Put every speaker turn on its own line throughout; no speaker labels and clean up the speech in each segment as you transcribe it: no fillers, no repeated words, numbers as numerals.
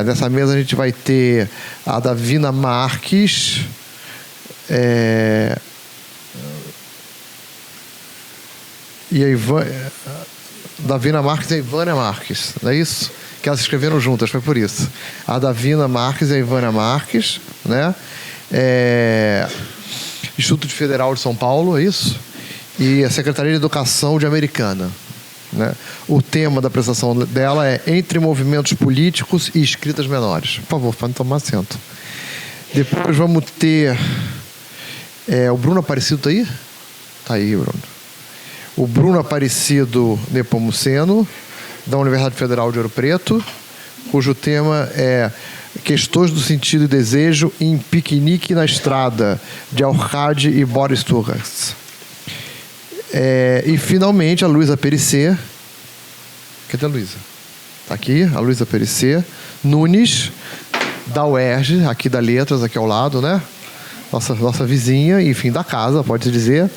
Nessa mesa a gente vai ter a Davina Marques, e a Davina Marques e a Ivânia Marques, não é isso? Que elas se escreveram juntas, foi por isso. A Davina Marques e a Ivânia Marques, né? Instituto Federal de São Paulo, é isso? E a Secretaria de Educação de Americana, né? O tema da apresentação dela é Entre Movimentos Políticos e Escritas Menores. Por favor, pode tomar assento. Depois vamos ter... o Bruno Aparecido está aí? Está aí, Bruno. O Bruno Aparecido Nepomuceno, da Universidade Federal de Ouro Preto, cujo tema é Questões do Sentido e Desejo em Piquenique na Estrada, de Alcade e Boris Turras. E, finalmente, a Luísa Perissé. Cadê a Luísa? Está aqui, a Luísa Perissé Nunes, da UERJ, aqui da Letras, aqui ao lado, né? Nossa vizinha, enfim, da casa, pode-se dizer.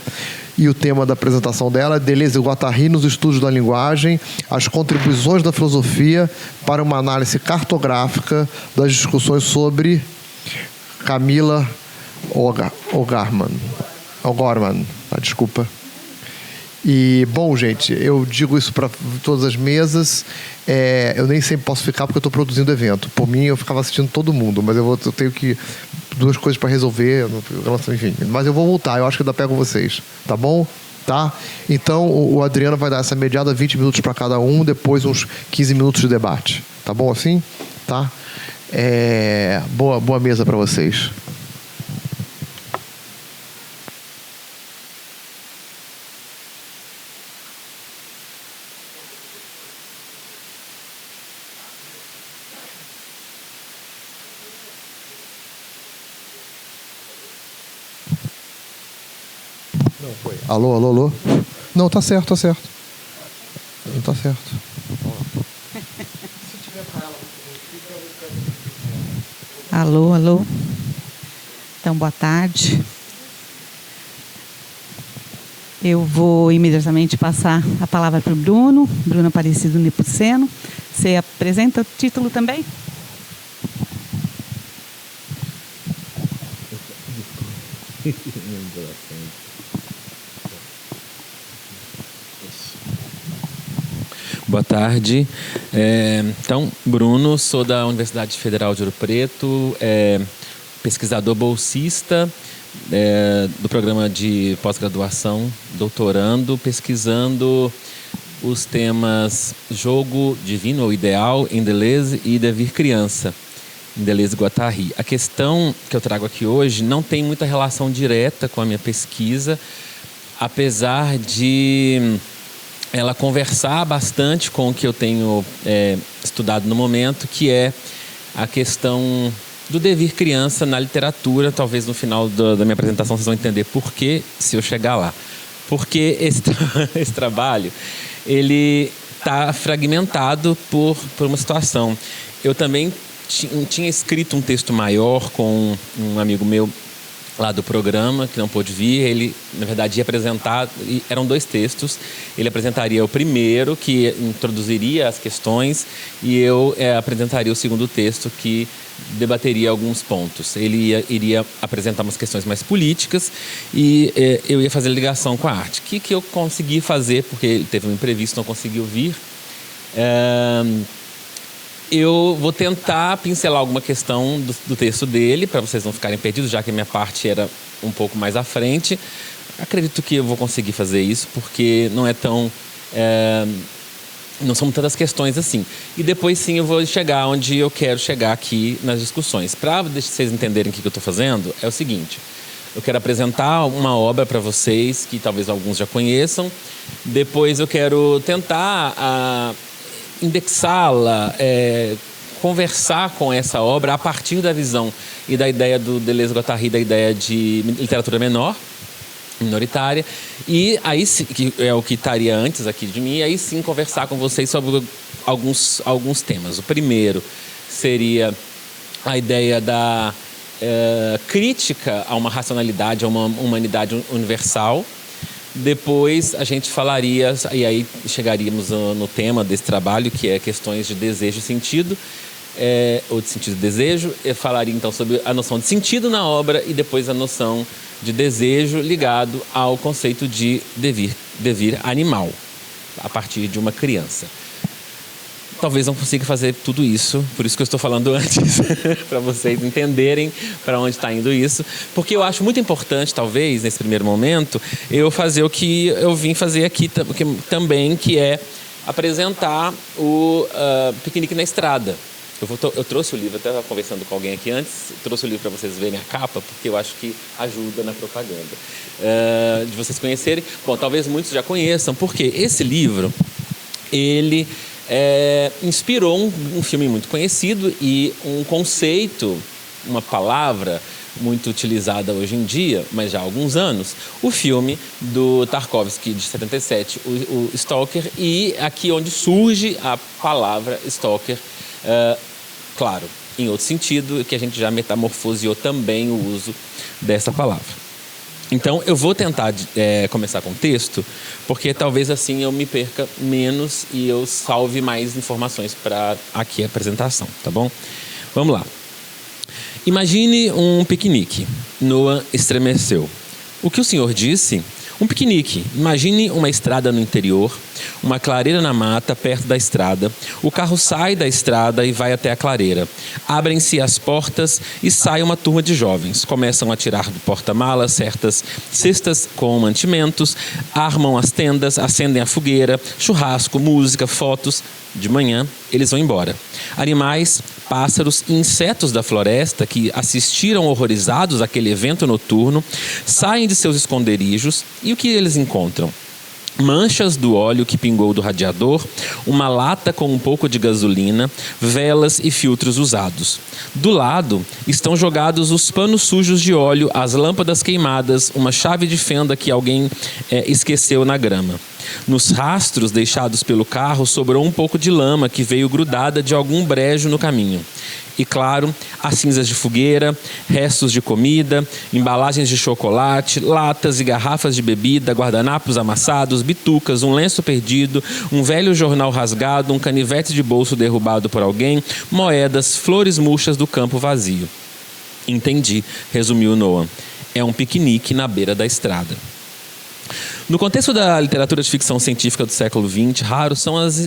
E o tema da apresentação dela é Deleuze e Guattari nos estudos da linguagem, as contribuições da filosofia para uma análise cartográfica das discussões sobre Camila O'Gorman. Desculpa. E, bom, gente, eu digo isso para todas as mesas. Eu nem sempre posso ficar porque eu estou produzindo evento. Por mim, eu ficava assistindo todo mundo, mas eu tenho que... duas coisas para resolver, enfim. Mas eu vou voltar, eu acho que ainda pego vocês. Tá bom? Tá? Então, o Adriano vai dar essa mediada 20 minutos para cada um, depois uns 15 minutos de debate. Tá bom assim? Tá? Boa mesa para vocês. Alô? Não, tá certo. Não tá certo.
Alô. Então, boa tarde. Eu vou imediatamente passar a palavra para o Bruno Aparecido Nepomuceno. Você apresenta o título também?
Boa tarde. Então, Bruno, sou da Universidade Federal de Ouro Preto, pesquisador bolsista do programa de pós-graduação, doutorando, pesquisando os temas jogo divino ou ideal em Deleuze e devir criança, em Deleuze e Guattari. A questão que eu trago aqui hoje não tem muita relação direta com a minha pesquisa, apesar de ela conversar bastante com o que eu tenho estudado no momento, que é a questão do devir criança na literatura. Talvez no final da minha apresentação vocês vão entender por que, se eu chegar lá. Porque esse trabalho, ele está fragmentado por uma situação. Eu também tinha escrito um texto maior com um amigo meu lá do programa, que não pôde vir. Ele, na verdade, ia apresentar, eram dois textos. Ele apresentaria o primeiro, que introduziria as questões, e eu apresentaria o segundo texto, que debateria alguns pontos. Ele iria apresentar umas questões mais políticas e eu ia fazer ligação com a arte. O que eu consegui fazer, porque ele teve um imprevisto, não conseguiu vir. Eu vou tentar pincelar alguma questão do texto dele, para vocês não ficarem perdidos, já que a minha parte era um pouco mais à frente. Acredito que eu vou conseguir fazer isso, porque não é tão... não são tantas questões assim. E depois sim eu vou chegar onde eu quero chegar aqui nas discussões. Para vocês entenderem o que eu estou fazendo, é o seguinte: eu quero apresentar uma obra para vocês, que talvez alguns já conheçam. Depois eu quero tentar indexá-la, conversar com essa obra a partir da visão e da ideia do Deleuze e Guattari, da ideia de literatura minoritária, e aí sim, que é o que estaria antes aqui de mim, aí sim conversar com vocês sobre alguns temas. O primeiro seria a ideia da crítica a uma racionalidade, a uma humanidade universal. Depois a gente falaria, e aí chegaríamos no tema desse trabalho, que é questões de desejo e sentido. ou de sentido e desejo. Eu falaria então sobre a noção de sentido na obra e depois a noção de desejo ligado ao conceito de devir animal, a partir de uma criança. Talvez não consiga fazer tudo isso, por isso que eu estou falando antes, para vocês entenderem para onde está indo isso, porque eu acho muito importante, talvez, nesse primeiro momento, eu fazer o que eu vim fazer aqui também, que é apresentar o Piquenique na Estrada. Eu trouxe o livro, até estava conversando com alguém aqui antes, trouxe o livro para vocês verem a capa, porque eu acho que ajuda na propaganda, de vocês conhecerem. Bom, talvez muitos já conheçam, porque esse livro, ele inspirou um filme muito conhecido e um conceito, uma palavra muito utilizada hoje em dia, mas já há alguns anos, o filme do Tarkovsky, de 77, o Stalker, e aqui onde surge a palavra Stalker, claro, em outro sentido, que a gente já metamorfoseou também o uso dessa palavra. Então, eu vou tentar começar com o texto, porque talvez assim eu me perca menos e eu salve mais informações para aqui a apresentação, tá bom? Vamos lá. Imagine um piquenique. Noah estremeceu. O que o senhor disse? Um piquenique. Imagine uma estrada no interior, uma clareira na mata perto da estrada. O carro sai da estrada e vai até a clareira. Abrem-se as portas e sai uma turma de jovens. Começam a tirar do porta-malas certas cestas com mantimentos, armam as tendas, acendem a fogueira, churrasco, música, fotos. De manhã, eles vão embora. Animais, pássaros e insetos da floresta que assistiram horrorizados àquele evento noturno saem de seus esconderijos e o que eles encontram? Manchas do óleo que pingou do radiador, uma lata com um pouco de gasolina, velas e filtros usados. Do lado estão jogados os panos sujos de óleo, as lâmpadas queimadas, uma chave de fenda que alguém esqueceu na grama. Nos rastros deixados pelo carro sobrou um pouco de lama que veio grudada de algum brejo no caminho. E claro, as cinzas de fogueira, restos de comida, embalagens de chocolate, latas e garrafas de bebida, guardanapos amassados, bitucas, um lenço perdido, um velho jornal rasgado, um canivete de bolso derrubado por alguém, moedas, flores murchas do campo vazio. Entendi, resumiu Noah. É um piquenique na beira da estrada. No contexto da literatura de ficção científica do século XX,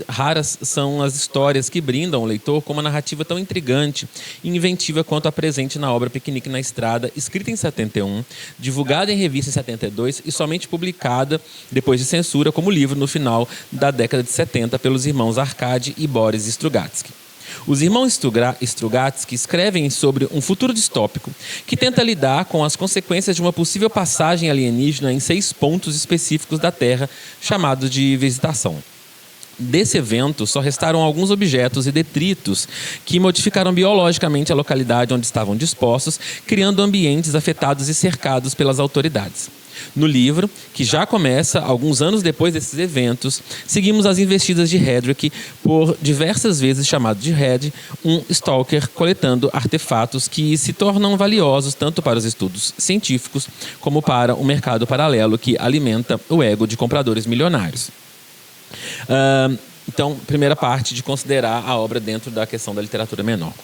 raras são as histórias que brindam o leitor com uma narrativa tão intrigante e inventiva quanto a presente na obra Piquenique na Estrada, escrita em 71, divulgada em revista em 72 e somente publicada, depois de censura, como livro no final da década de 70 pelos irmãos Arkady e Boris Strugatsky. Os irmãos Strugatsky escrevem sobre um futuro distópico que tenta lidar com as consequências de uma possível passagem alienígena em 6 pontos específicos da Terra, chamados de visitação. Desse evento, só restaram alguns objetos e detritos que modificaram biologicamente a localidade onde estavam dispostos, criando ambientes afetados e cercados pelas autoridades. No livro, que já começa alguns anos depois desses eventos, seguimos as investidas de Hedrick, por diversas vezes chamado de Red, um stalker coletando artefatos que se tornam valiosos tanto para os estudos científicos como para o mercado paralelo que alimenta o ego de compradores milionários. Então, primeira parte de considerar a obra dentro da questão da literatura menor.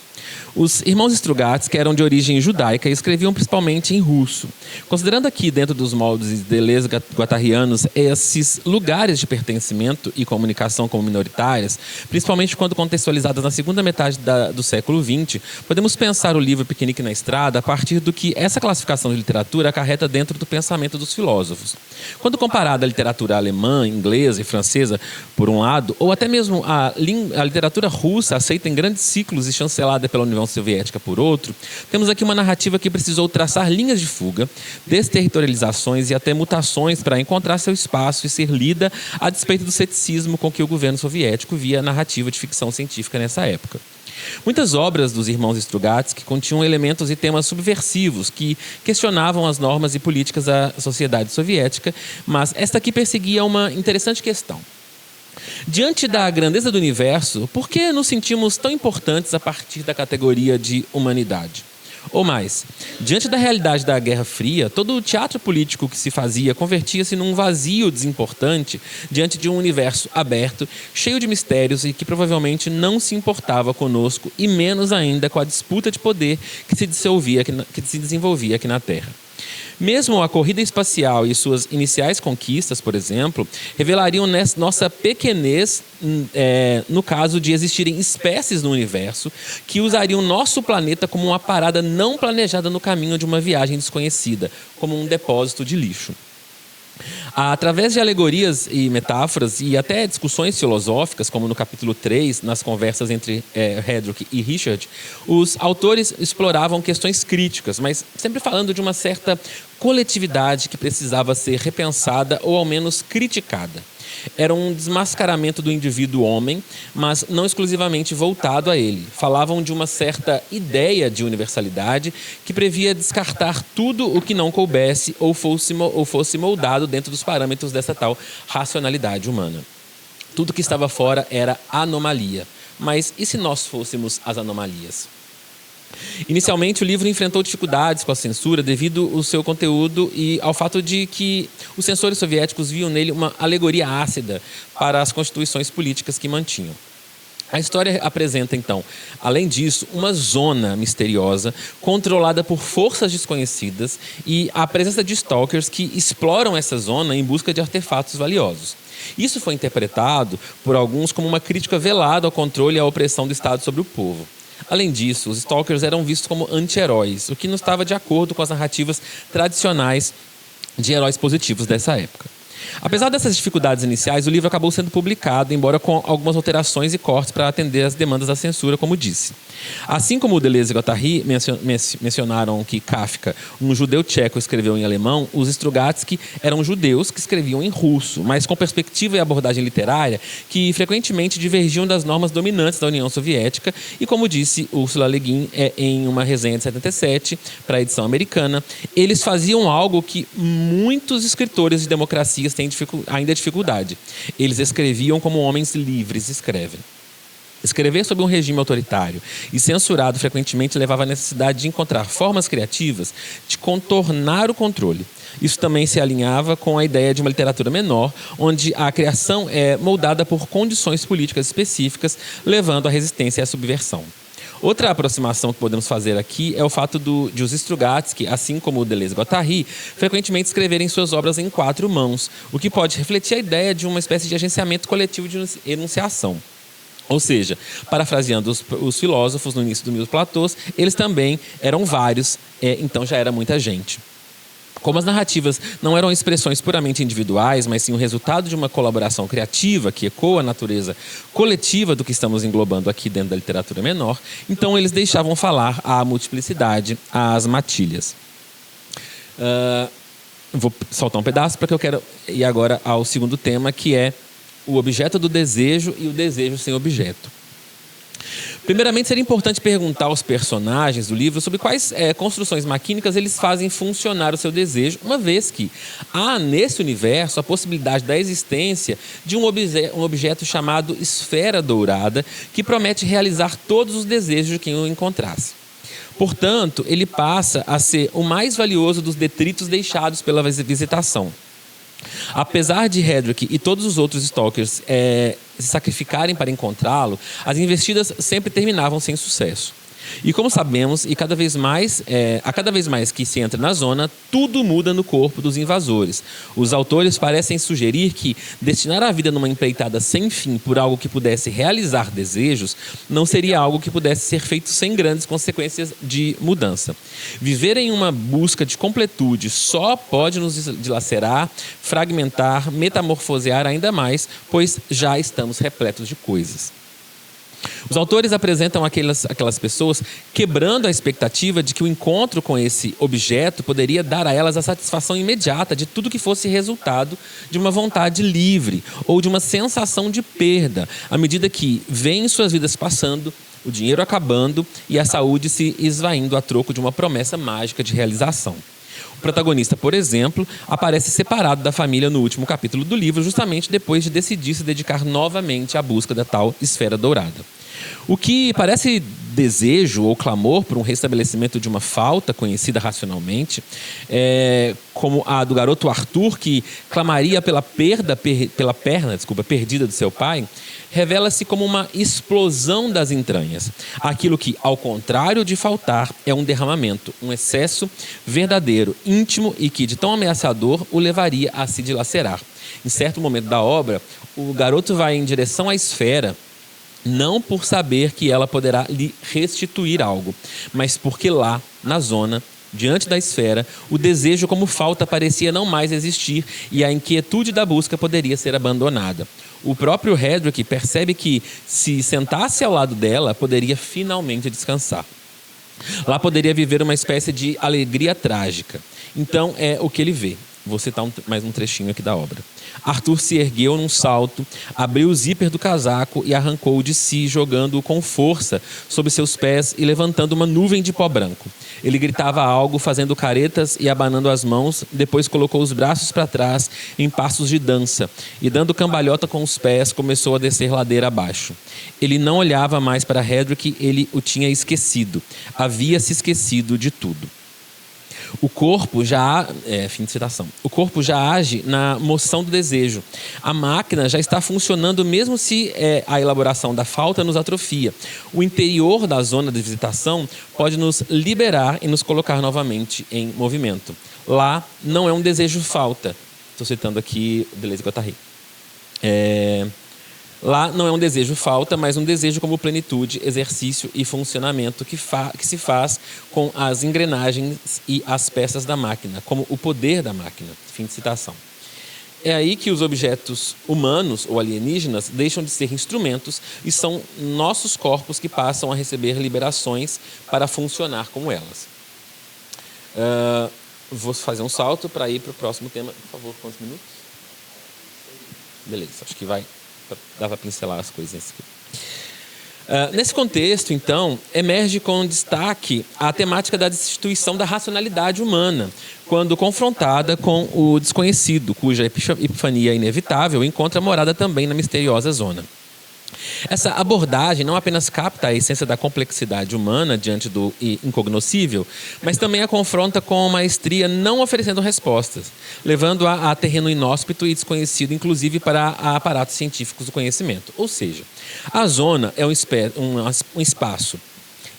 Os irmãos Strugatsky eram de origem judaica e escreviam principalmente em russo. Considerando aqui, dentro dos moldes e deleuze guattarianos, esses lugares de pertencimento e comunicação como minoritárias, principalmente quando contextualizadas na segunda metade do século XX, podemos pensar o livro Piquenique na Estrada a partir do que essa classificação de literatura acarreta dentro do pensamento dos filósofos. Quando comparada à literatura alemã, inglesa e francesa, por um lado, ou até mesmo a literatura russa, aceita em grandes ciclos e chancelada pela União Soviética por outro, temos aqui uma narrativa que precisou traçar linhas de fuga, desterritorializações e até mutações para encontrar seu espaço e ser lida a despeito do ceticismo com que o governo soviético via a narrativa de ficção científica nessa época. Muitas obras dos irmãos Strugatsky continham elementos e temas subversivos que questionavam as normas e políticas da sociedade soviética, mas esta aqui perseguia uma interessante questão. Diante da grandeza do universo, por que nos sentimos tão importantes a partir da categoria de humanidade? Ou mais, diante da realidade da Guerra Fria, todo o teatro político que se fazia convertia-se num vazio desimportante diante de um universo aberto, cheio de mistérios e que provavelmente não se importava conosco e menos ainda com a disputa de poder que se desenvolvia aqui na Terra. Mesmo a corrida espacial e suas iniciais conquistas, por exemplo, revelariam nossa pequenez no caso de existirem espécies no universo que usariam nosso planeta como uma parada não planejada no caminho de uma viagem desconhecida, como um depósito de lixo. Através de alegorias e metáforas e até discussões filosóficas, como no capítulo 3, nas conversas entre Hedrick e Richard, os autores exploravam questões críticas, mas sempre falando de uma certa coletividade que precisava ser repensada ou ao menos criticada. Era um desmascaramento do indivíduo homem, mas não exclusivamente voltado a ele. Falavam de uma certa ideia de universalidade que previa descartar tudo o que não coubesse ou fosse moldado dentro dos parâmetros dessa tal racionalidade humana. Tudo que estava fora era anomalia. Mas e se nós fôssemos as anomalias? Inicialmente, o livro enfrentou dificuldades com a censura devido ao seu conteúdo e ao fato de que os censores soviéticos viam nele uma alegoria ácida para as constituições políticas que mantinham. A história apresenta, então, além disso, uma zona misteriosa, controlada por forças desconhecidas e a presença de stalkers que exploram essa zona em busca de artefatos valiosos. Isso foi interpretado por alguns como uma crítica velada ao controle e à opressão do Estado sobre o povo. Além disso, os stalkers eram vistos como anti-heróis, o que não estava de acordo com as narrativas tradicionais de heróis positivos dessa época. Apesar dessas dificuldades iniciais, o livro acabou sendo publicado, embora com algumas alterações e cortes para atender às demandas da censura, como disse. Assim como o Deleuze e Guattari mencionaram que Kafka, um judeu tcheco, escreveu em alemão, os Strugatsky eram judeus que escreviam em russo, mas com perspectiva e abordagem literária que frequentemente divergiam das normas dominantes da União Soviética e, como disse Ursula Le Guin em uma resenha de 77 para a edição americana, eles faziam algo que muitos escritores de democracias têm ainda dificuldade. Eles escreviam como homens livres escrevem. Escrever sob um regime autoritário e censurado frequentemente levava à necessidade de encontrar formas criativas de contornar o controle. Isso também se alinhava com a ideia de uma literatura menor, onde a criação é moldada por condições políticas específicas, levando à resistência e à subversão. Outra aproximação que podemos fazer aqui é o fato de os Strugatsky, assim como o Deleuze e Guattari, frequentemente escreverem suas obras em 4 mãos, o que pode refletir a ideia de uma espécie de agenciamento coletivo de enunciação. Ou seja, parafraseando os filósofos no início do Mil Platôs, eles também eram vários, então já era muita gente. Como as narrativas não eram expressões puramente individuais, mas sim o resultado de uma colaboração criativa que ecoa a natureza coletiva do que estamos englobando aqui dentro da literatura menor, então eles deixavam falar a multiplicidade, as matilhas. Vou soltar um pedaço porque eu quero ir agora ao segundo tema, que é o objeto do desejo e o desejo sem objeto. Primeiramente, seria importante perguntar aos personagens do livro sobre quais construções maquínicas eles fazem funcionar o seu desejo, uma vez que há nesse universo a possibilidade da existência de um objeto chamado esfera dourada, que promete realizar todos os desejos de quem o encontrasse. Portanto, ele passa a ser o mais valioso dos detritos deixados pela visitação. Apesar de Hedrick e todos os outros stalkers se sacrificarem para encontrá-lo, as investidas sempre terminavam sem sucesso. E como sabemos, a cada vez mais que se entra na zona, tudo muda no corpo dos invasores. Os autores parecem sugerir que destinar a vida numa empreitada sem fim por algo que pudesse realizar desejos não seria algo que pudesse ser feito sem grandes consequências de mudança. Viver em uma busca de completude só pode nos dilacerar, fragmentar, metamorfosear ainda mais, pois já estamos repletos de coisas. Os autores apresentam aquelas pessoas quebrando a expectativa de que o encontro com esse objeto poderia dar a elas a satisfação imediata de tudo que fosse resultado de uma vontade livre ou de uma sensação de perda, à medida que veem suas vidas passando, o dinheiro acabando e a saúde se esvaindo a troco de uma promessa mágica de realização. O protagonista, por exemplo, aparece separado da família no último capítulo do livro, justamente depois de decidir se dedicar novamente à busca da tal esfera dourada. O que parece desejo ou clamor por um restabelecimento de uma falta conhecida racionalmente, como a do garoto Arthur, que clamaria pela perna perdida do seu pai, revela-se como uma explosão das entranhas. Aquilo que, ao contrário de faltar, é um derramamento, um excesso verdadeiro, íntimo e que, de tão ameaçador, o levaria a se dilacerar. Em certo momento da obra, o garoto vai em direção à esfera, não por saber que ela poderá lhe restituir algo, mas porque lá, na zona, diante da esfera, o desejo como falta parecia não mais existir e a inquietude da busca poderia ser abandonada. O próprio Hedrick percebe que, se sentasse ao lado dela, poderia finalmente descansar. Lá poderia viver uma espécie de alegria trágica. Então é o que ele vê. Vou citar mais um trechinho aqui da obra. Arthur se ergueu num salto, abriu o zíper do casaco e arrancou-o de si, jogando-o com força sob seus pés e levantando uma nuvem de pó branco. Ele gritava algo, fazendo caretas e abanando as mãos, depois colocou os braços para trás em passos de dança e, dando cambalhota com os pés, começou a descer ladeira abaixo. Ele não olhava mais para Hedrick, ele o tinha esquecido. Havia se esquecido de tudo. O corpo já fim de citação. O corpo já age na moção do desejo. A máquina já está funcionando mesmo se a elaboração da falta nos atrofia. O interior da zona de visitação pode nos liberar e nos colocar novamente em movimento. Lá não é um desejo falta. Estou citando aqui Deleuze e Guattari. Lá não é um desejo falta, mas um desejo como plenitude, exercício e funcionamento que se faz com as engrenagens e as peças da máquina, como o poder da máquina. Fim de citação. É aí que os objetos humanos ou alienígenas deixam de ser instrumentos e são nossos corpos que passam a receber liberações para funcionar como elas. Vou fazer um salto para ir para o próximo tema. Por favor, quantos minutos? Beleza, acho que vai... Dá para pincelar as coisas aqui. Nesse contexto, então, emerge com destaque a temática da destituição da racionalidade humana, quando confrontada com o desconhecido, cuja epifania inevitável encontra morada também na misteriosa zona. Essa abordagem não apenas capta a essência da complexidade humana diante do incognoscível, mas também a confronta com maestria, não oferecendo respostas, levando-a a terreno inóspito e desconhecido, inclusive para aparatos científicos do conhecimento. Ou seja, a zona é um espaço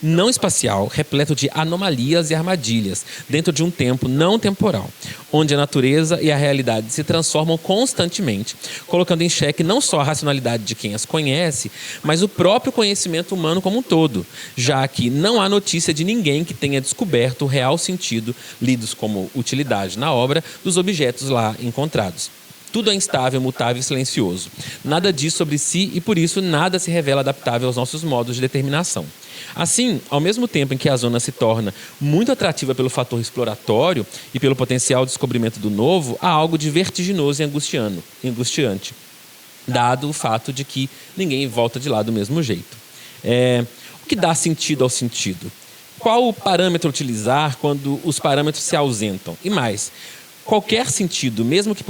não espacial, repleto de anomalias e armadilhas, dentro de um tempo não temporal, onde a natureza e a realidade se transformam constantemente, colocando em xeque não só a racionalidade de quem as conhece, mas o próprio conhecimento humano como um todo, já que não há notícia de ninguém que tenha descoberto o real sentido, lidos como utilidade na obra, dos objetos lá encontrados. Tudo é instável, mutável e silencioso. Nada diz sobre si e, por isso, nada se revela adaptável aos nossos modos de determinação. Assim, ao mesmo tempo em que a zona se torna muito atrativa pelo fator exploratório e pelo potencial descobrimento do novo, há algo de vertiginoso e angustiante, dado o fato de que ninguém volta de lá do mesmo jeito. O que dá sentido ao sentido? Qual o parâmetro utilizar quando os parâmetros se ausentam? E mais, qualquer sentido, mesmo que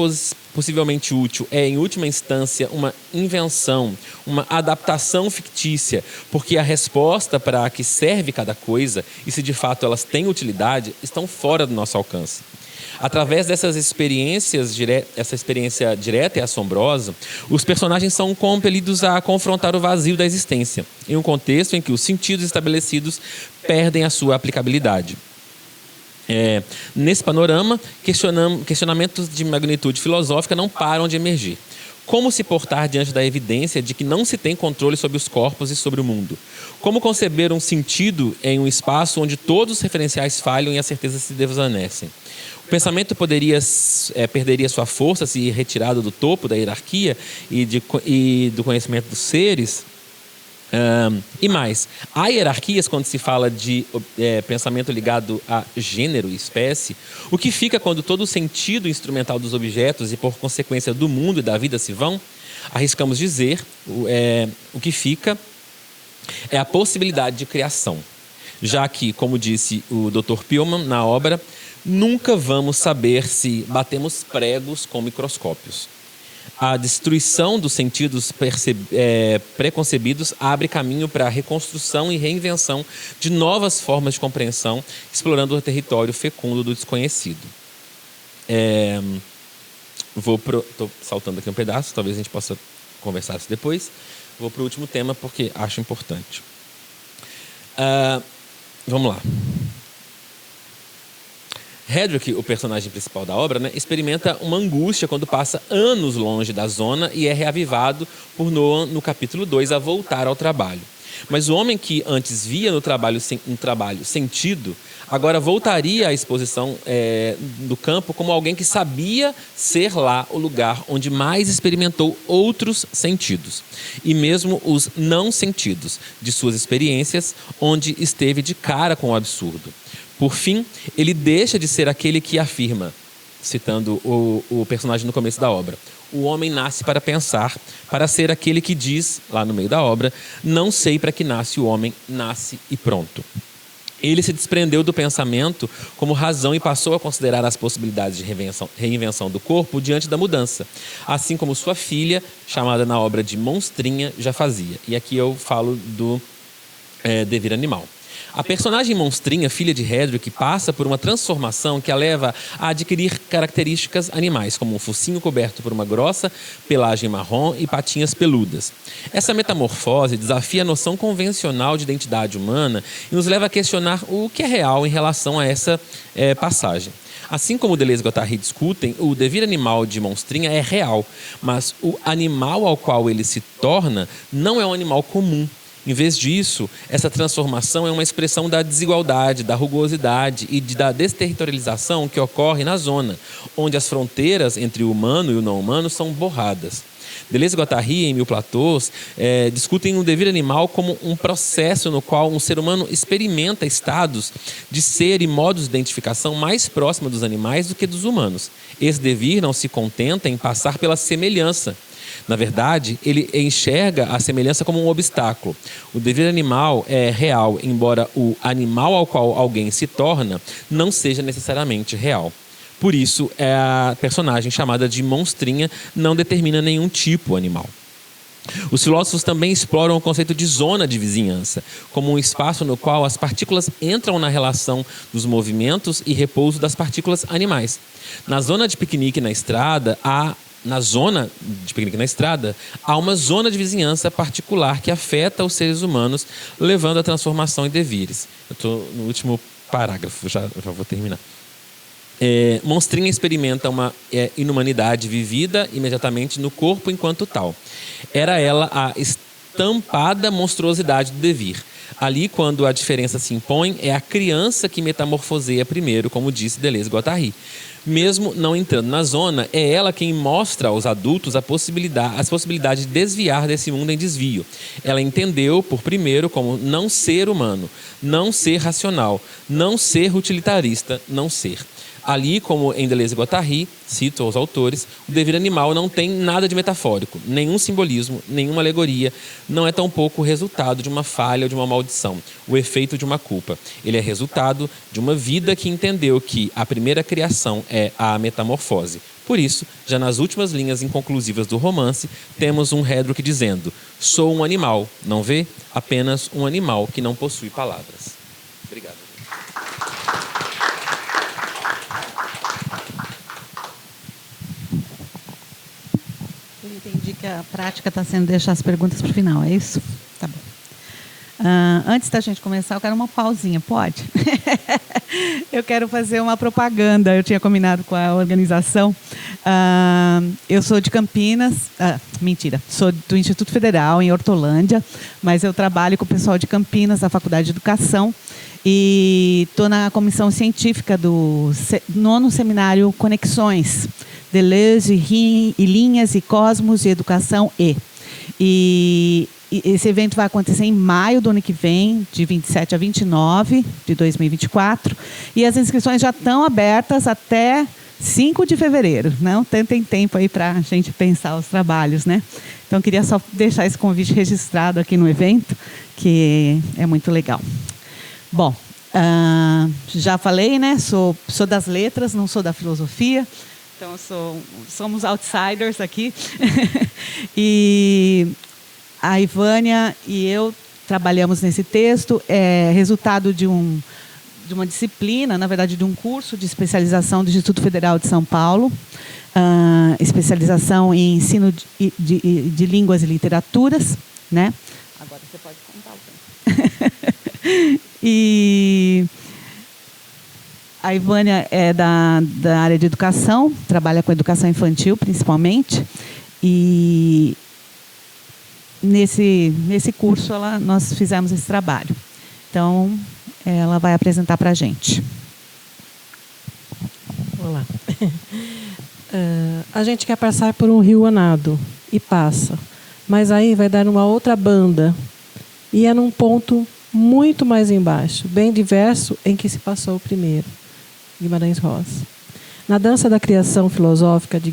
possivelmente útil, é em última instância uma invenção, uma adaptação fictícia, porque a resposta para a que serve cada coisa, e se de fato elas têm utilidade, estão fora do nosso alcance. Através essa experiência direta e assombrosa, os personagens são compelidos a confrontar o vazio da existência, em um contexto em que os sentidos estabelecidos perdem a sua aplicabilidade. Nesse panorama, questionamentos de magnitude filosófica não param de emergir. Como se portar diante da evidência de que não se tem controle sobre os corpos e sobre o mundo? Como conceber um sentido em um espaço onde todos os referenciais falham e as certezas se desvanecem? O pensamento perderia sua força se retirado do topo da hierarquia e do conhecimento dos seres? E mais, há hierarquias quando se fala de pensamento ligado a gênero e espécie. O que fica quando todo o sentido instrumental dos objetos e, por consequência, do mundo e da vida se vão? Arriscamos dizer, o que fica é a possibilidade de criação. Já que, como disse o Dr. Pillman na obra, nunca vamos saber se batemos pregos com microscópios. A destruição dos sentidos preconcebidos abre caminho para a reconstrução e reinvenção de novas formas de compreensão, explorando o território fecundo do desconhecido. Estou saltando aqui um pedaço, talvez a gente possa conversar isso depois. Vou para o último tema, porque acho importante. Vamos lá. Hedrick, o personagem principal da obra, experimenta uma angústia quando passa anos longe da zona e é reavivado por Noah no capítulo 2 a voltar ao trabalho. Mas o homem que antes via no trabalho um trabalho sentido, agora voltaria à exposição do campo como alguém que sabia ser lá o lugar onde mais experimentou outros sentidos, e mesmo os não sentidos de suas experiências, onde esteve de cara com o absurdo. Por fim, ele deixa de ser aquele que afirma, citando o personagem no começo da obra: o homem nasce para pensar, para ser aquele que diz, lá no meio da obra, não sei para que nasce o homem, nasce e pronto. Ele se desprendeu do pensamento como razão e passou a considerar as possibilidades de reinvenção do corpo diante da mudança, assim como sua filha, chamada na obra de Monstrinha, já fazia. E aqui eu falo do devir animal. A personagem Monstrinha, filha de Hedrick, passa por uma transformação que a leva a adquirir características animais, como um focinho coberto por uma grossa pelagem marrom e patinhas peludas. Essa metamorfose desafia a noção convencional de identidade humana e nos leva a questionar o que é real em relação a essa passagem. Assim como Deleuze e Guattari discutem, o devir animal de Monstrinha é real, mas o animal ao qual ele se torna não é um animal comum. Em vez disso, essa transformação é uma expressão da desigualdade, da rugosidade e da desterritorialização que ocorre na zona, onde as fronteiras entre o humano e o não humano são borradas. Deleuze e Guattari, em Mil Platôs, discutem o devir animal como um processo no qual um ser humano experimenta estados de ser e modos de identificação mais próximos dos animais do que dos humanos. Esse devir não se contenta em passar pela semelhança. Na verdade, ele enxerga a semelhança como um obstáculo. O devir animal é real, embora o animal ao qual alguém se torna não seja necessariamente real. Por isso, a personagem chamada de Monstrinha não determina nenhum tipo animal. Os filósofos também exploram o conceito de zona de vizinhança, como um espaço no qual as partículas entram na relação dos movimentos e repouso das partículas animais. Na zona de piquenique na estrada, há uma zona de vizinhança particular que afeta os seres humanos, levando à transformação em devires. Eu estou no último parágrafo, já vou terminar. Monstrinha experimenta uma inumanidade vivida imediatamente no corpo enquanto tal. Era ela a estampada monstruosidade do devir. Ali, quando a diferença se impõe, é a criança que metamorfoseia primeiro, como disse Deleuze e Guattari. Mesmo não entrando na zona, é ela quem mostra aos adultos as possibilidades de desviar desse mundo em desvio. Ela entendeu, por primeiro, como não ser humano, não ser racional, não ser utilitarista, não ser. Ali, como em Deleuze e Guattari, cito os autores, o devir animal não tem nada de metafórico, nenhum simbolismo, nenhuma alegoria, não é tampouco o resultado de uma falha ou de uma maldição, o efeito de uma culpa. Ele é resultado de uma vida que entendeu que a primeira criação é a metamorfose. Por isso, já nas últimas linhas inconclusivas do romance, temos um Hedrick dizendo: sou um animal, não vê? Apenas um animal que não possui palavras. Obrigado.
Eu entendi que a prática está sendo deixar as perguntas para o final, é isso? Tá bom. Antes da gente começar, eu quero uma pausinha, pode? Eu quero fazer uma propaganda, eu tinha combinado com a organização. Eu sou de Campinas, sou do Instituto Federal, em Hortolândia, mas eu trabalho com o pessoal de Campinas, da Faculdade de Educação, e estou na comissão científica do 9º Seminário Conexões, Deleuze, e Linhas, e Cosmos, e Educação, E esse evento vai acontecer em maio do ano que vem, de 27 a 29 de 2024. E as inscrições já estão abertas até 5 de fevereiro. Não tem tempo aí para a gente pensar os trabalhos, né? Então, queria só deixar esse convite registrado aqui no evento, que é muito legal. Bom, já falei, né? Sou das letras, não sou da filosofia. Então, somos outsiders aqui. E a Ivânia e eu trabalhamos nesse texto, resultado de uma disciplina, na verdade, de um curso de especialização do Instituto Federal de São Paulo, especialização em ensino de línguas e literaturas, né? Agora você pode contar o tempo. E a Ivânia é da área de educação, trabalha com educação infantil, principalmente, e nesse curso nós fizemos esse trabalho. Então, ela vai apresentar para a gente.
Olá. A gente quer passar por um rio a nado, e passa. Mas aí vai dar uma outra banda, e é num ponto muito mais embaixo, bem diverso, em que se passou o primeiro. Guimarães Rosa. Na dança da criação filosófica de